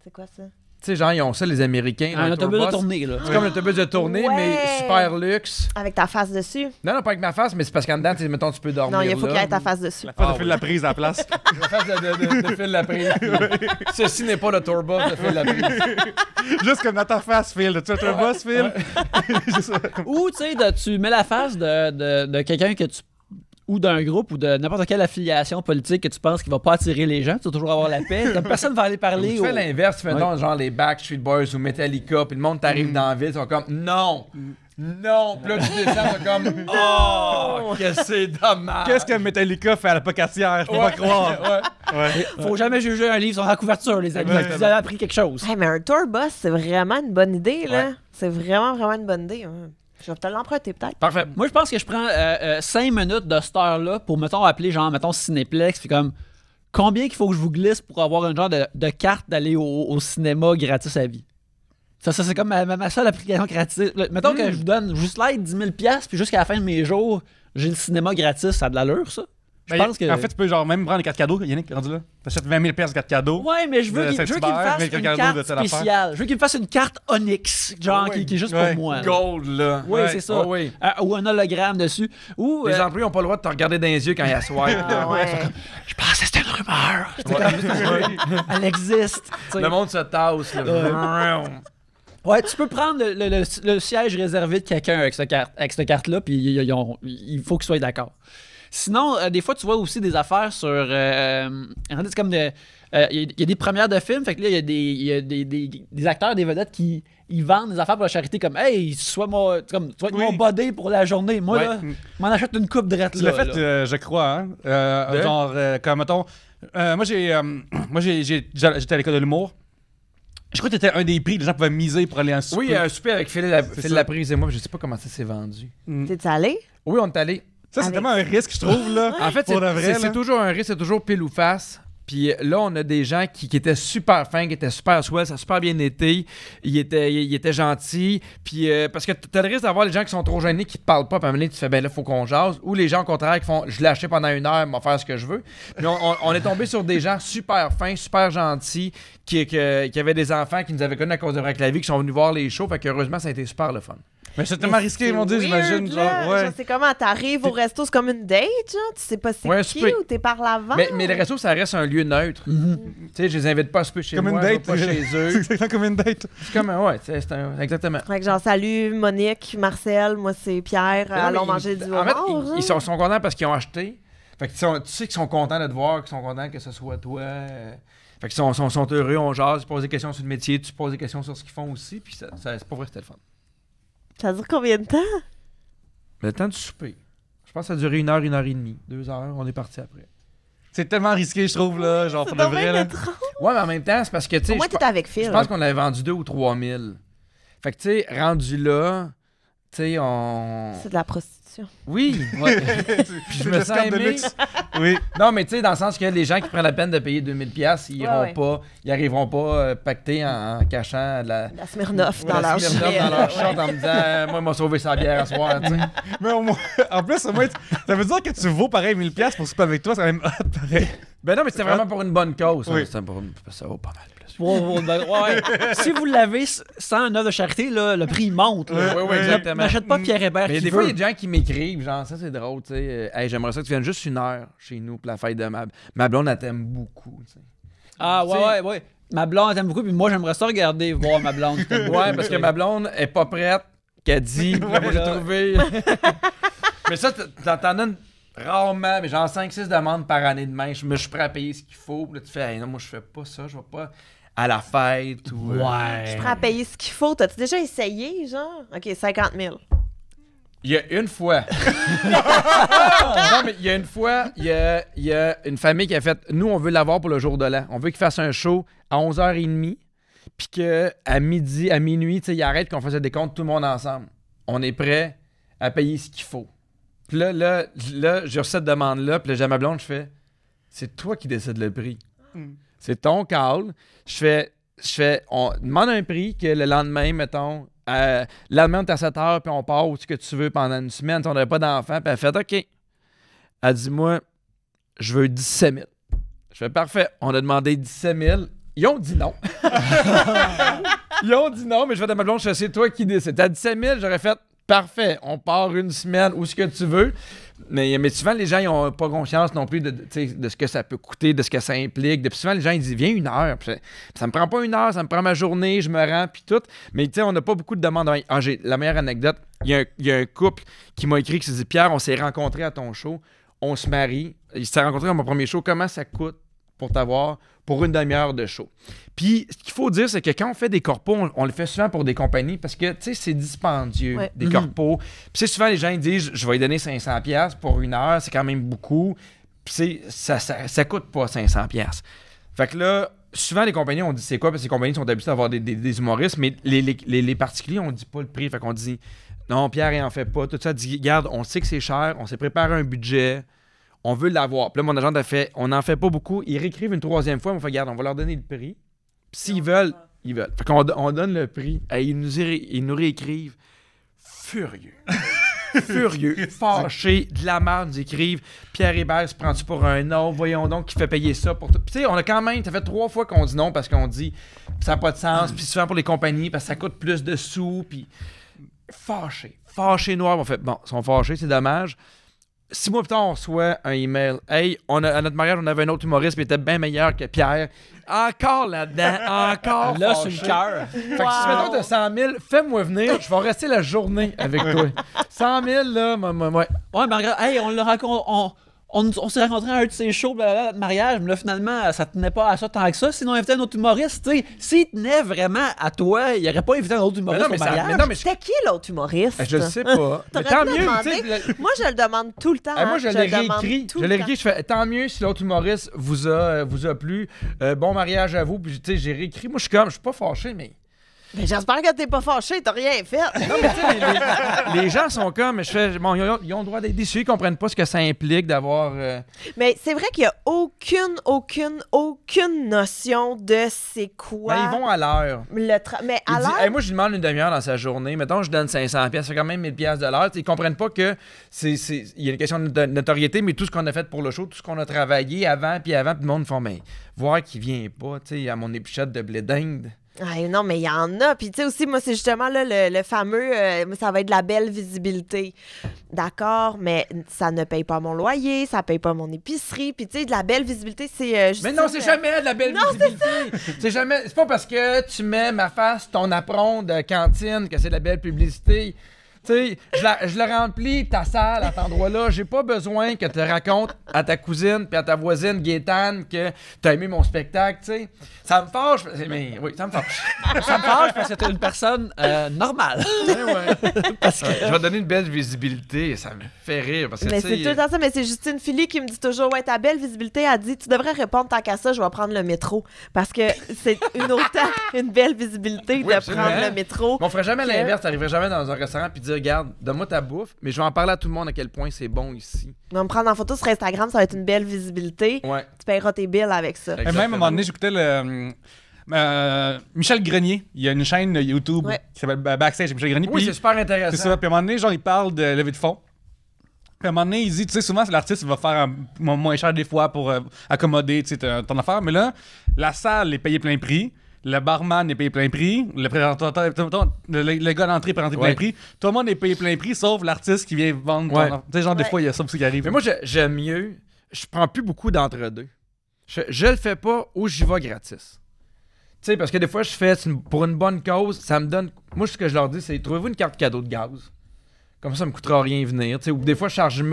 S4: C'est quoi ça?
S3: sais, genre, ils ont ça, les Américains.
S1: Un
S3: leur
S1: autobus de
S3: tourbus.
S1: tournée, là.
S3: C'est comme un autobus de tournée,
S4: Ouais.
S3: mais super luxe.
S4: Avec ta face dessus.
S3: Non, pas avec ma face, mais c'est parce qu'en dedans, tu sais, mettons, tu peux dormir.
S4: Non, il faut
S3: là.
S4: qu'il y ait ta face dessus.
S2: La face de
S3: Ah,
S2: fil de
S3: oui.
S2: la prise à la place.
S3: La face de Phil Laprise. Ceci n'est pas le tourbus de Phil Laprise.
S2: Juste comme dans ta face, Phil. Tu as un boss, Phil? Juste ça.
S1: Ou, tu sais, tu mets la face de quelqu'un que tu ou d'un groupe ou de n'importe quelle affiliation politique que tu penses qu'il va pas attirer les gens, tu vas toujours avoir la paix. Comme personne va aller parler.
S3: Tu fais l'inverse, tu fais
S1: Ouais.
S3: donc, genre les Backstreet Boys ou Metallica, puis le monde t'arrive dans la ville, ils sont comme non, non, puis là tu descends, ils sont comme oh, que c'est dommage.
S2: Qu'est-ce que Metallica fait à la pocassière? Je peux pas croire.
S3: Ouais.
S1: Faut jamais juger un livre sur la couverture, les amis.
S2: Exactement.
S1: Vous avez appris quelque chose.
S4: Hey, mais un tour bus, c'est vraiment une bonne idée, là.
S3: Ouais.
S4: C'est vraiment, vraiment une bonne idée. Je vais te l'emprunter, peut-être.
S3: Parfait.
S1: Moi, je pense que je prends 5 minutes de cette heure-là pour, mettons, appeler, genre, mettons, Cinéplex, puis comme, combien qu'il faut que je vous glisse pour avoir un genre de carte d'aller au cinéma gratis à vie? Ça c'est comme ma seule application gratis. Mettons que je vous donne juste l'aide 10 000 $, puis jusqu'à la fin de mes jours, j'ai le cinéma gratis, ça a de l'allure, ça? Je pense que...
S2: En fait, tu peux genre même prendre les cartes cadeaux, Yannick, rendu là. T'achètes 20 000 $, de cartes cadeaux.
S1: Ouais, mais je veux
S2: de
S1: qu'il me
S2: Saint-Hubert,
S1: fasse
S2: mais
S1: une
S2: quelqu'un d'autre
S1: carte
S2: de telle affaire.
S1: spéciale. Je veux qu'il me fasse une carte Onyx, genre,
S3: Oui.
S1: qui est juste
S2: Ouais.
S1: pour moi. là.
S3: Gold, là.
S1: Oui,
S2: Ouais.
S1: c'est ça.
S3: Ah oui.
S1: Ou un hologramme dessus. Ou...
S3: Les employés n'ont pas le droit de te regarder dans les yeux quand il y a soir.
S4: Ah ouais.
S1: je pensais que c'était une rumeur. Elle existe. tu sais.
S3: Le monde se tasse, là.
S1: Ouais, tu peux prendre le siège réservé de quelqu'un avec cette carte-là, puis il faut qu'il soit d'accord. Sinon, des fois, tu vois aussi des affaires sur... c'est comme il y a des premières de films, fait que là, il y a des acteurs, des vedettes qui ils vendent des affaires pour la charité comme « Hey, tu vas être mon body pour la journée. » Moi,
S3: Ouais.
S1: là, je m'en achète une coupe de rette
S2: Tu
S1: là.
S2: l'as fait,
S1: là.
S2: je crois, hein? Genre, comme, mettons... moi, j'étais à l'école de l'humour. Je crois que t'étais un des prix que les gens pouvaient miser pour aller en souper.
S3: Oui, un souper avec Phil
S2: ça.
S3: Laprise et moi, je sais pas comment ça s'est vendu.
S4: T'es allé?
S3: Oui, on est allé.
S2: Ça, c'est
S4: Avec-
S2: tellement un risque, je trouve, là.
S3: En fait,
S2: pour de vrai,
S3: c'est
S2: là.
S3: toujours un risque, c'est toujours pile ou face. Puis là, on a des gens qui étaient super fins, qui étaient super swell, ça a super bien été. Ils étaient gentils. Puis parce que t'as le risque d'avoir les gens qui sont trop gênés, qui te parlent pas, puis à un moment donné, tu fais, ben là, faut qu'on jase. Ou les gens, au contraire, qui font, je l'ai acheté pendant 1 heure, je vais faire ce que je veux. Puis on est tombé sur des gens super fins, super gentils, qui avaient des enfants qui nous avaient connus à cause de Vrac la vie, qui sont venus voir les shows. Fait qu'heureusement, ça a été super le fun.
S2: Mais c'est tellement risqué, mon Dieu, j'imagine. Genre, ouais.
S4: Je sais comment t'arrives au resto, c'est comme une date, genre. Tu sais pas c'est
S3: Ouais,
S4: qui
S3: souper.
S4: ou t'es par l'avant.
S3: Mais le resto, ça reste un lieu neutre. Tu sais, je les invite pas à souper chez
S2: Comme
S3: moi,
S2: une
S3: je
S2: date.
S3: vais pas chez eux.
S2: C'est exactement comme une date.
S3: C'est comme ouais, exactement.
S4: Fait que genre, salut Monique, Marcel, moi c'est Pierre, allons manger du
S3: En fait,
S4: homard.
S3: ils sont contents parce qu'ils ont acheté. Fait que tu sais qu'ils sont contents de te voir, qu'ils sont contents que ce soit toi. Fait qu'ils sont heureux, on jase, ils posent des questions sur le métier, tu poses des questions sur ce qu'ils font aussi, puis c'est pas vrai, c'était le fun.
S4: Ça dure combien de temps?
S3: Mais le temps du souper, je pense que ça a duré 1 heure, 1 heure et demie, 2 heures, on est parti après.
S2: C'est tellement risqué, je trouve, là. Genre,
S4: C'est
S2: pour de
S4: donc
S2: vrai,
S4: bien
S2: là.
S4: étrange.
S3: Ouais, mais en même temps, c'est parce que, tu sais,
S4: Moi, t'étais avec Phil.
S3: je pense qu'on avait vendu 2 ou 3 000. Fait que, tu sais, rendu là, tu sais, on...
S4: C'est de la prostitution.
S3: Oui! Puis je me sens
S2: L'escorte de
S3: aimé.
S2: luxe. Oui.
S3: Non, mais tu sais, dans le sens que les gens qui prennent la peine de payer 2000$, ils iront
S4: Ouais.
S3: pas, ils arriveront pas pacter en cachant de la...
S4: La Smirnoff dans
S3: la
S4: leur
S3: Smirnoff
S4: gilet.
S3: dans leur short en me disant moi, il m'a sauvé sa bière à soir, tu sais.
S2: Mais au moins, en plus, au moins, ça veut dire que tu vaux pareil 1000$ pour souper avec toi, c'est quand même hot, pareil.
S3: Ben non, mais c'était vraiment pour une bonne cause.
S2: Oui.
S3: Ça vaut pas mal plus.
S1: Ouais. Si vous l'avez sans une œuvre de charité, là, le prix monte. là.
S3: Oui, exactement.
S1: N'achète pas Pierre Hébert.
S3: Mais
S1: qui
S3: des fois,
S1: veut.
S3: il y a des gens qui m'écrivent, genre, ça c'est drôle, tu sais. Hey, j'aimerais ça que tu viennes juste 1 heure chez nous pour la fête de ma blonde, elle t'aime beaucoup, tu sais.
S1: Ah, ouais. Ma blonde, elle t'aime beaucoup, puis moi, j'aimerais ça regarder, voir ma blonde.
S3: Ouais, parce que ma blonde est pas prête, qu'elle dit, moi j'ai trouvé. Mais ça, t'en donnes rarement, mais genre 5-6 demandes par année de main. Je suis prêt à payer ce qu'il faut. Puis là, tu fais, hey, non, moi je fais pas ça, je vais pas à la fête ou.
S4: Je
S1: Ouais.
S4: suis prêt à payer ce qu'il faut. T'as-tu déjà essayé, genre? OK, 50 000.
S3: Il y a une fois. Non, mais il y a une fois, il y a une famille qui a fait. Nous, on veut l'avoir pour le jour de l'an. On veut qu'il fasse un show à 11h30. Puis qu'à midi, à minuit, tu sais, il arrête qu'on fasse des comptes tout le monde ensemble. On est prêt à payer ce qu'il faut. Puis là, j'ai reçu cette demande-là. Puis là, j'ai ma blonde, je fais, c'est toi qui décides le prix. C'est ton call. Je fais, on demande un prix que le lendemain, mettons, le lendemain, on est à 7h, puis on part où ce que tu veux pendant une semaine. On n'avait pas d'enfant. Puis elle fait, OK. Elle dit, moi, je veux 17 000. Je fais, parfait. On a demandé 17 000. Ils ont dit non. Ils ont dit non, mais je vais de ma blonde, c'est toi qui décide. T'as 17 000, j'aurais fait parfait, on part une semaine, où ce que tu veux. Mais souvent, les gens, ils n'ont pas conscience non plus de ce que ça peut coûter, de ce que ça implique. Puis souvent, les gens, ils disent, viens 1 heure. Puis ça me prend pas 1 heure, ça me prend ma journée, je me rends, puis tout. Mais on n'a pas beaucoup de demandes. J'ai la meilleure anecdote. Il y a un couple qui m'a écrit, qui s'est dit, Pierre, on s'est rencontrés à ton show, on se marie. Il s'est rencontré à mon premier show. Comment ça coûte pour t'avoir pour une demi-heure de show? Puis, ce qu'il faut dire, c'est que quand on fait des corpos, on le fait souvent pour des compagnies parce que, c'est dispendieux, des corpos. Puis, souvent, les gens ils disent, je vais lui donner 500$ pour 1 heure, c'est quand même beaucoup. Puis, ça coûte pas 500$. Fait que là, souvent, les compagnies, on dit c'est quoi? Parce que les compagnies sont habituées à avoir des humoristes, mais les particuliers, on dit pas le prix. Fait qu'on dit, non, Pierre, il en fait pas. Tout ça, dit, regarde, on sait que c'est cher, on s'est préparé un budget. On veut l'avoir. Puis là, mon agent a fait, on n'en fait pas beaucoup. Ils réécrivent une 3e fois. On fait, regarde, on va leur donner le prix. Puis s'ils veulent, ils veulent. Fait qu'on on donne le prix. Et ils nous réécrivent furieux. Furieux, fâchés, de la merde, nous écrivent. Pierre Hébert se prend-tu pour un autre? Voyons donc qui fait payer ça pour tout. Puis tu sais, on a quand même, ça fait 3 fois qu'on dit non parce qu'on dit ça n'a pas de sens. Puis souvent pour les compagnies parce que ça coûte plus de sous. Puis fâchés noirs. On fait, bon, ils sont fâchés, c'est dommage. 6 mois plus tard, on reçoit un email. Hey, à notre mariage, on avait un autre humoriste qui était bien meilleur que Pierre. Encore là-dedans, encore.
S1: Là, c'est le cœur.
S3: Fait que si mettons t'as 100 000, fais-moi venir, je vais rester la journée avec toi. 100 000, là, ouais.
S1: Ouais, mais regarde, hey, on s'est rencontrés à un de ces shows de mariage, mais là, finalement, ça tenait pas à ça tant que ça. Sinon, on invitait un autre humoriste, tu sais. S'il tenait vraiment à toi, il aurait pas invité un autre humoriste au mariage.
S4: C'était qui l'autre humoriste?
S3: Je le sais pas. Mais tant mieux, tu sais.
S4: Moi, je le demande tout le temps.
S3: Moi, je l'ai réécrit. Je fais tant mieux si l'autre humoriste vous a plu. Bon mariage à vous. Puis, tu sais, j'ai réécrit. Moi, je suis pas fâché, mais.
S4: Mais j'espère que t'es pas fâché, t'as rien fait.
S3: Non, mais tu sais, les gens sont comme, je fais, bon, ils ont le droit d'être déçus, ils comprennent pas ce que ça implique d'avoir...
S4: Mais c'est vrai qu'il y a aucune notion de c'est quoi...
S3: Ben, ils vont à l'heure.
S4: Mais à l'heure...
S3: Hey, moi, je lui demande une demi-heure dans sa journée. Mettons, je donne 500$, ça fait quand même 1000$ de l'heure. Ils comprennent pas que il y a une question de notoriété, mais tout ce qu'on a fait pour le show, tout ce qu'on a travaillé avant, puis le monde font, mais voir qu'il vient pas, tu sais, à mon épichette de blé d'Inde...
S4: Ah, non, mais il y en a. Puis, tu sais, aussi, moi, c'est justement là, le fameux, ça va être de la belle visibilité. D'accord, mais ça ne paye pas mon loyer, ça paye pas mon épicerie. Puis, tu sais, de la belle visibilité, c'est juste.
S3: Mais non, c'est jamais de la belle visibilité. C'est jamais. C'est pas parce que tu mets ma face, ton apron de cantine, que c'est de la belle publicité. Tu sais, je le remplis, ta salle, à cet endroit-là. J'ai pas besoin que tu racontes à ta cousine puis à ta voisine Gaétane que t'as aimé mon spectacle, tu sais. Ça me fâche, mais oui, ça me fâche.
S1: Ça me fâche parce que t'es une personne normale.
S3: Ouais. Parce que je vais donner une belle visibilité, ça me fait rire. Parce que,
S4: mais c'est tout le temps ça, mais c'est Justine Philly qui me dit toujours, ouais, ta belle visibilité, elle dit, tu devrais répondre tant qu'à ça, je vais prendre le métro. Parce que c'est une belle visibilité de prendre le métro.
S3: Mais on ferait jamais l'inverse, t'arriverais jamais dans un restaurant puis dire, regarde, donne-moi ta bouffe, mais je vais en parler à tout le monde à quel point c'est bon ici.
S4: On va me prendre en photo sur Instagram, ça va être une belle visibilité.
S3: Ouais.
S4: Tu paieras tes billes avec ça.
S2: Et même à un moment donné, j'écoutais Michel Grenier. Il y a une chaîne YouTube qui s'appelle Backstage Michel Grenier.
S3: Oui, c'est super intéressant.
S2: C'est ça. Puis à un moment donné, genre, il parle de levée de fonds. Puis à un moment donné, il dit, tu sais, souvent, c'est l'artiste qui va faire moins cher des fois pour accommoder ton affaire. Mais là, la salle est payée plein prix. Le barman est payé plein prix, le présentateur, le gars d'entrée est payé plein prix. Tout le monde est payé plein prix, sauf l'artiste qui vient vendre. Tu sais, genre, des fois, il y a ça aussi qui arrive.
S3: Mais moi, j'aime mieux. Je prends plus beaucoup d'entre-deux. Je le fais pas ou j'y vais gratis. Tu sais, parce que des fois, je fais pour une bonne cause, ça me donne. Moi, ce que je leur dis, c'est trouvez-vous une carte cadeau de gaz. Comme ça me coûtera rien venir. Ou des fois, je charge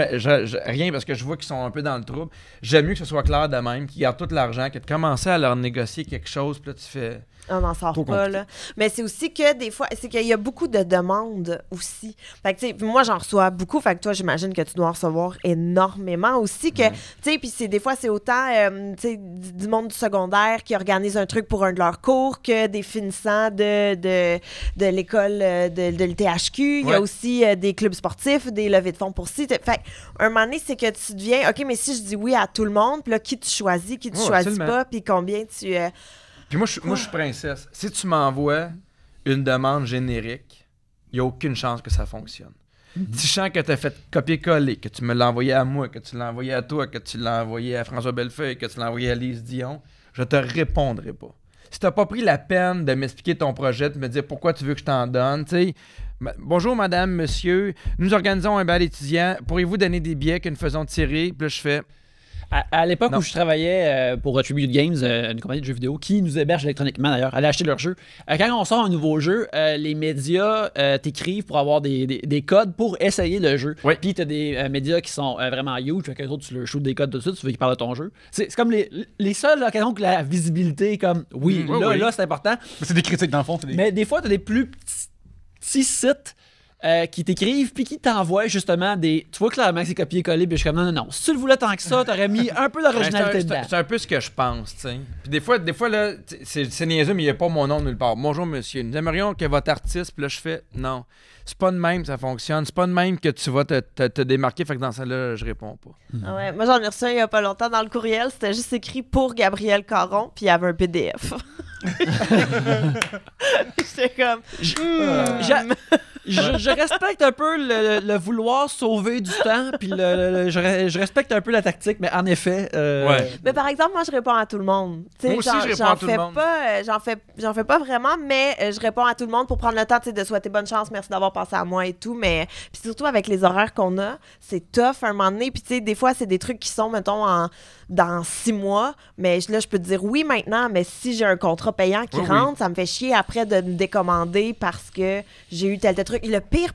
S3: rien parce que je vois qu'ils sont un peu dans le trouble. J'aime mieux que ce soit clair de même, qu'ils gardent tout l'argent, que de commencer à leur négocier quelque chose, puis là, tu fais.
S4: On n'en sort pas, là. Mais c'est aussi que des fois, c'est qu'il y a beaucoup de demandes aussi. Fait que, tu sais, moi, j'en reçois beaucoup. Fait que toi, j'imagine que tu dois en recevoir énormément aussi. Que, tu sais, puis des fois, c'est autant, tu sais, du monde du secondaire qui organise un truc pour un de leurs cours que des finissants de l'école de l'ITHQ. Il y a aussi des clubs sportifs, des levées de fonds pour ci. Fait un moment donné, c'est que tu deviens, OK, mais si je dis oui à tout le monde, puis là, qui tu choisis, qui tu choisis pas, puis combien tu...
S3: Puis moi, je suis princesse. Si tu m'envoies une demande générique, il n'y a aucune chance que ça fonctionne. Si je sens que tu as fait copier-coller, que tu me l'as envoyé à moi, que tu l'as envoyé à toi, que tu l'as envoyé à François Bellefeuille, que tu l'as envoyé à Lise Dion, je te répondrai pas. si t'as pas pris la peine de m'expliquer ton projet, de me dire pourquoi tu veux que je t'en donne, tu sais. Bonjour madame, monsieur, nous organisons un bal étudiant. Pourriez-vous donner des billets que nous faisons tirer? Puis là, je fais...
S1: À l'époque où je travaillais pour Tribute Games, une compagnie de jeux vidéo qui nous héberge électroniquement d'ailleurs, aller acheter leurs jeux. Quand on sort un nouveau jeu, les médias t'écrivent pour avoir des codes pour essayer le jeu.
S3: Oui.
S1: Puis t'as des médias qui sont vraiment huge, fait que les autres, tu leur shoots des codes tout de suite, tu veux qu'ils parlent de ton jeu. C'est comme les seules occasions que la visibilité est comme là c'est important.
S2: Mais c'est des critiques dans le fond.
S1: Mais des fois, t'as des plus petits sites qui t'écrivent puis qui t'envoient justement des... Tu vois clairement que c'est copié-collé, puis je suis comme non. Si tu le voulais tant que ça, t'aurais mis un peu d'originalité dedans.
S3: C'est un peu ce que je pense, tu sais. Puis des fois là, c'est niaiseux, mais il n'y a pas mon nom nulle part. Bonjour monsieur, nous aimerions que votre artiste, puis là je fais non. C'est pas de même ça fonctionne. C'est pas de même que tu vas te démarquer. Fait que dans ça là, je réponds pas.
S4: Ah ouais, moi, j'en ai reçu un il y a pas longtemps dans le courriel. C'était juste écrit pour Gabriel Caron, puis il y avait un PDF. J'étais comme...
S1: Je respecte un peu le vouloir sauver du temps, puis je respecte un peu la tactique, mais en effet...
S4: Mais par exemple, moi, je réponds à tout le monde. T'sais,
S3: moi aussi, je réponds à tout le monde.
S4: J'en fais pas vraiment, mais je réponds à tout le monde pour prendre le temps de souhaiter bonne chance, merci d'avoir pensé à moi et tout. Mais puis surtout avec les horaires qu'on a, c'est tough à un moment donné. Puis tu sais, des fois, c'est des trucs qui sont, mettons, dans 6 mois. Mais là, je peux te dire oui maintenant, mais si j'ai un contrat payant qui rentre, ça me fait chier après de me décommander parce que j'ai eu tel truc. Et le pire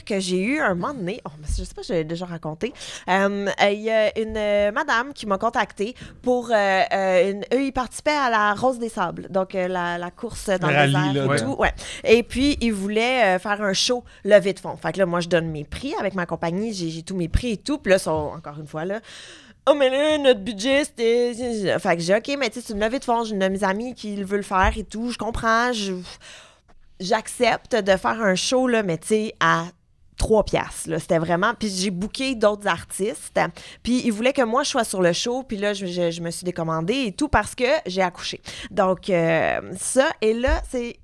S4: que j'ai eu un moment donné, je sais pas si j'ai déjà raconté, il y a une madame qui m'a contactée pour... eux, ils participaient à la Rose des Sables, donc la course dans le désert et tout. Ouais. Et puis, ils voulaient faire un show levée de fonds. Fait que là, moi, je donne mes prix avec ma compagnie, j'ai tous mes prix et tout. Puis là, encore une fois, là... Oh, mais là, notre budget, c'était... Fait que j'ai OK, mais tu sais, c'est une levée de fonds. J'ai une de mes amies qui veut le faire et tout. Je comprends. J'accepte de faire un show, là, mais tu sais, à 3 piastres, là. C'était vraiment... Puis j'ai booké d'autres artistes. Puis ils voulaient que moi, je sois sur le show. Puis là, je me suis décommandée et tout parce que j'ai accouché. Donc, ça. Et là, c'est...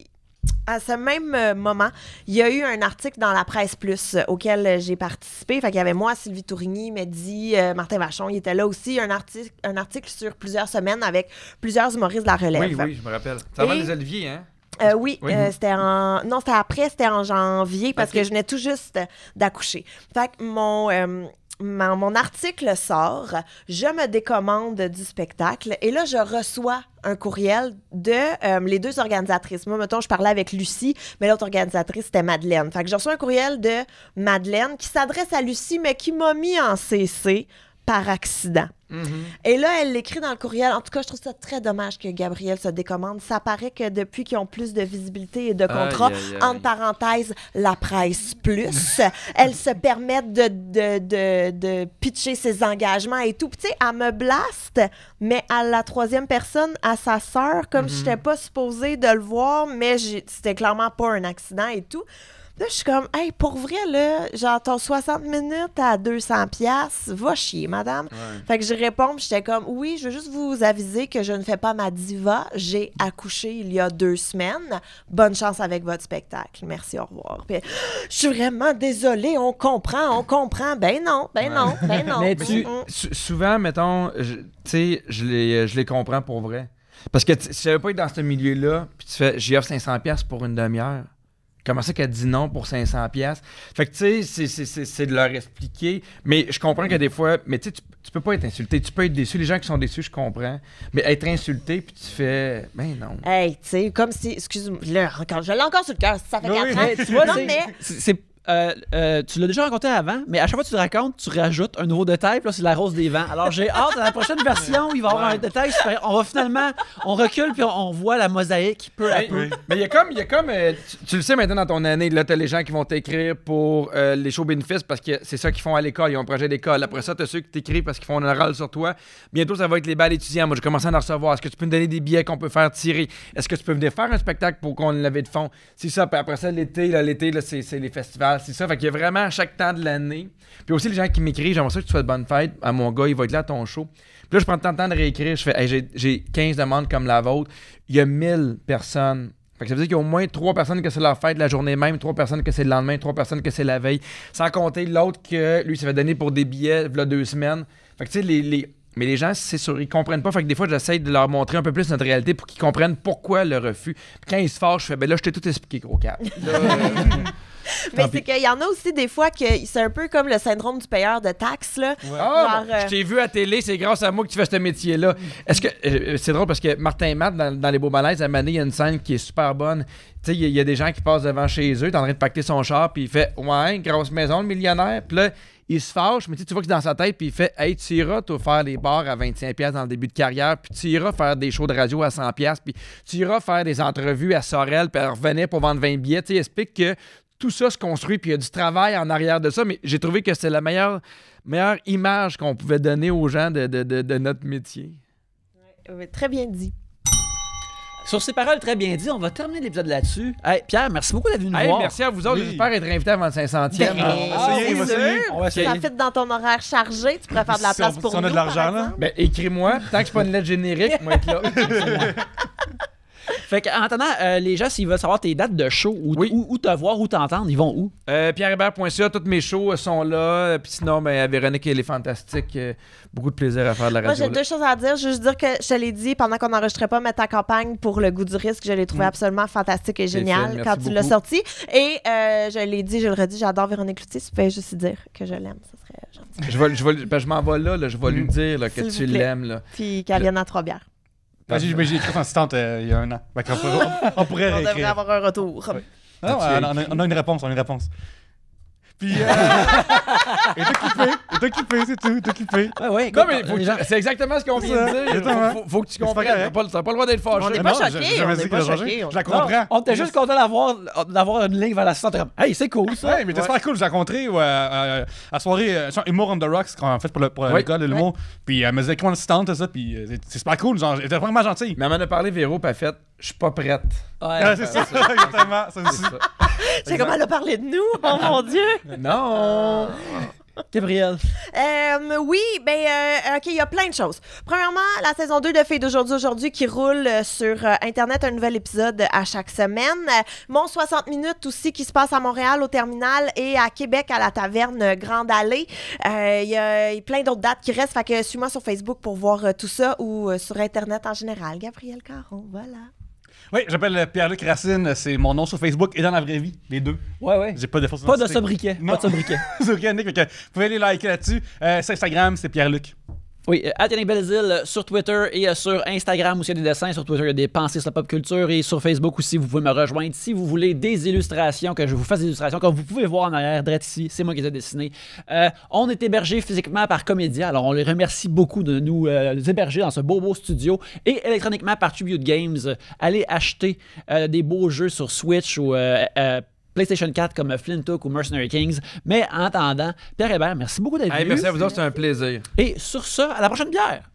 S4: À ce même moment, il y a eu un article dans la Presse Plus auquel j'ai participé. Fait qu'il y avait moi, Sylvie Tourigny, Mehdi, Martin Vachon, il était là aussi. Un article sur plusieurs semaines avec plusieurs humoristes de la relève.
S3: Oui, je me rappelle. C'est avant les Oliviers, hein?
S4: Oui. C'était Non, c'était après, c'était en janvier parce que je venais tout juste d'accoucher. Fait que mon article sort, je me décommande du spectacle et là, je reçois un courriel de les deux organisatrices. Moi, mettons, je parlais avec Lucie, mais l'autre organisatrice, c'était Madeleine. Fait que je reçois un courriel de Madeleine qui s'adresse à Lucie, mais qui m'a mis en CC par accident. Et là, elle l'écrit dans le courriel. En tout cas, je trouve ça très dommage que Gabriel se décommande. Ça paraît que depuis qu'ils ont plus de visibilité et de contrats, entre parenthèses, la Presse Plus, elle se permet de pitcher ses engagements et tout. Puis tu sais, elle me blaste, mais à la troisième personne, à sa sœur, comme je n'étais pas supposée de le voir, mais c'était clairement pas un accident et tout. Là, je suis comme, hey, pour vrai, là, genre, ton 60 minutes à 200$, va chier, madame. Ouais. Fait que je réponds, j'étais comme, oui, je veux juste vous aviser que je ne fais pas ma diva. J'ai accouché il y a 2 semaines. Bonne chance avec votre spectacle. Merci, au revoir. Puis, je suis vraiment désolée, on comprend. Ben non.
S3: Mais souvent, mettons, tu sais, je les comprends pour vrai. Parce que si j'avais pas été dans ce milieu-là, puis tu fais, j'y offre 500$ pour une demi-heure. Comment ça qu'elle dit non pour 500$? Fait que, tu sais, c'est de leur expliquer. Mais je comprends que des fois... Mais tu sais, tu peux pas être insulté. Tu peux être déçu. Les gens qui sont déçus, je comprends. Mais être insulté, puis tu fais... Ben non.
S4: Hey, tu sais, comme si... Excuse-moi. Là, je l'ai encore sur le cœur. Ça fait 4 ans.
S1: Tu vois, tu l'as déjà raconté avant, mais à chaque fois que tu le racontes, tu rajoutes un nouveau détail, puis là, c'est la rose des vents. Alors, j'ai hâte à la prochaine version où il va y avoir un détail. On va finalement, on recule, puis on voit la mosaïque peu à peu.
S3: Mais il y a comme tu le sais maintenant dans ton année, là, t'as les gens qui vont t'écrire pour les shows bénéfices parce que c'est ça qu'ils font à l'école, ils ont un projet d'école. Après ça, t'as ceux qui t'écrivent parce qu'ils font un oral sur toi. Bientôt, ça va être les balles étudiants. Moi, j'ai commencé à en recevoir. Est-ce que tu peux me donner des billets qu'on peut faire tirer? Est-ce que tu peux venir faire un spectacle pour qu'on le lève de fond? C'est ça. Puis après ça, l'été, là, c'est les festivals. C'est ça. Fait qu'il y a vraiment à chaque temps de l'année. Puis aussi, les gens qui m'écrivent, j'aimerais ça que tu fasses de bonne fête à mon gars, il va être là à ton show. Puis là, je prends le temps de réécrire. Je fais, hey, j'ai 15 demandes comme la vôtre. Il y a 1000 personnes. Fait que ça veut dire qu'il y a au moins 3 personnes que c'est leur fête la journée même, 3 personnes que c'est le lendemain, 3 personnes que c'est la veille. Sans compter l'autre que lui, ça va donner pour des billets, il y a 2 semaines. Fait que tu sais, Mais les gens, c'est sûr, ils comprennent pas. Fait que des fois, j'essaie de leur montrer un peu plus notre réalité pour qu'ils comprennent pourquoi le refus. Puis quand ils se fâchent, je fais, ben là, je t'ai tout expliqué, gros cap.
S4: Mais c'est qu'il y en a aussi des fois que c'est un peu comme le syndrome du payeur de taxes, là.
S3: Ouais. Ah, je t'ai vu à télé, c'est grâce à moi que tu fais ce métier-là. Est-ce que c'est drôle parce que Martin et Matt, dans Les Beaux Malaises, à un moment donné, il y a une scène qui est super bonne. Tu sais, il y a des gens qui passent devant chez eux, t'es en train de pacter son char, puis il fait ouais, grosse maison, le millionnaire. Puis là, il se fâche, mais tu vois que c'est dans sa tête, puis il fait hey, tu iras toi, faire des bars à 25$ dans le début de carrière, puis tu iras faire des shows de radio à 100$, puis tu iras faire des entrevues à Sorel, puis revenir pour vendre 20 billets. Tu sais, il explique que tout ça se construit, puis il y a du travail en arrière de ça, mais j'ai trouvé que c'est la meilleure image qu'on pouvait donner aux gens de notre métier.
S4: Oui, très bien dit.
S1: Sur ces paroles très bien dites, on va terminer l'épisode là-dessus. Hey, Pierre, merci beaucoup d'être venu nous voir.
S3: Merci à vous autres.
S2: Oui.
S3: J'espère être invité avant le 500e.
S2: On va essayer.
S4: Ça fit dans ton horaire chargé, tu pourrais faire de la place pour nous.
S2: Si on a de l'argent, là.
S3: Ben, écris-moi. Tant que c'est pas une lettre générique, moi être là.
S1: Fait qu'en attendant, les gens, s'ils veulent savoir tes dates de show, où te voir, où t'entendre, ils vont où?
S3: Pierrehébert.ca, tous mes shows sont là. Puis sinon, Véronique, elle est fantastique. Beaucoup de plaisir à faire de la radio.
S4: Moi, j'ai deux choses à dire. Je veux juste dire que je te l'ai dit pendant qu'on n'enregistrait pas, mais ta campagne pour le goût du risque, je l'ai trouvé absolument fantastique et géniale quand tu l'as sorti. Et je l'ai dit, je le redis, j'adore Véronique Cloutier. Tu peux juste dire que je l'aime. Ça serait gentil.
S3: Je m'en vais là, je vais lui dire là, que tu l'aimes. Là.
S4: Puis qu'elle vienne à Trois-Bières.
S2: J'ai écrit son assistante il y a un an. On pourrait réécrire.
S4: On devrait avoir un retour.
S2: Oui. Non, on a une réponse, Puis, est occupé, c'est tout, est occupé.
S1: Ouais,
S3: non, mais c'est exactement ce qu'on vient de dire. Faut que tu comprennes. T'as pas le droit d'être fâché.
S4: On n'est pas choqués. On n'est pas choqués.
S2: Je la comprends.
S1: On était juste content d'avoir une ligne vers l'assistante. Hey, c'est cool, ça.
S2: Ouais, mais c'était super cool. Je l'ai rencontré à soirée Humour on the Rocks qu'on a fait pour l'école de l'humour. Puis elle me disait comment assistante, ça. Puis c'est super cool. Genre, elle était vraiment gentille.
S3: Mais elle m'en a parlé, Véro, puis elle a fait je suis pas prête.
S2: Ouais, c'est ça. Exactement.
S4: C'est comme elle a parlé de nous. Oh mon Dieu.
S3: Non.
S1: Gabriel.
S4: Oui, OK, il y a plein de choses. Premièrement, la saison 2 de Filles d'aujourd'hui qui roule sur Internet, un nouvel épisode à chaque semaine. Mon 60 minutes aussi qui se passe à Montréal au Terminal et à Québec à la Taverne Grande Allée. Il y a plein d'autres dates qui restent, fait que suis-moi sur Facebook pour voir tout ça ou sur Internet en général. Gabriel Caron, voilà.
S2: Oui, j'appelle Pierre-Luc Racine, c'est mon nom sur Facebook et dans la vraie vie, les deux.
S1: Ouais.
S2: J'ai pas de fausse
S1: Pas de
S2: identité.
S1: sobriquet.
S2: Non.
S1: Pas de sobriquet.
S2: C'est organique, vous pouvez aller liker là-dessus. Sur Instagram, c'est Pierre-Luc.
S1: Oui, Yannick Belzile sur Twitter et sur Instagram où il y a des dessins. Sur Twitter, il y a des pensées sur la pop culture. Et sur Facebook aussi, vous pouvez me rejoindre si vous voulez des illustrations, que je vous fasse des illustrations. Comme vous pouvez voir en arrière, direct ici, c'est moi qui les ai dessinées. On est hébergé physiquement par Comédia. Alors, on les remercie beaucoup de nous héberger dans ce beau studio. Et électroniquement par Tribute Games. Allez acheter des beaux jeux sur Switch ou PlayStation 4 comme Flintook ou Mercenary Kings. Mais en attendant, Pierre Hébert, merci beaucoup d'être venu.
S3: Merci à vous autres, c'est un plaisir.
S1: Et sur ça, à la prochaine bière!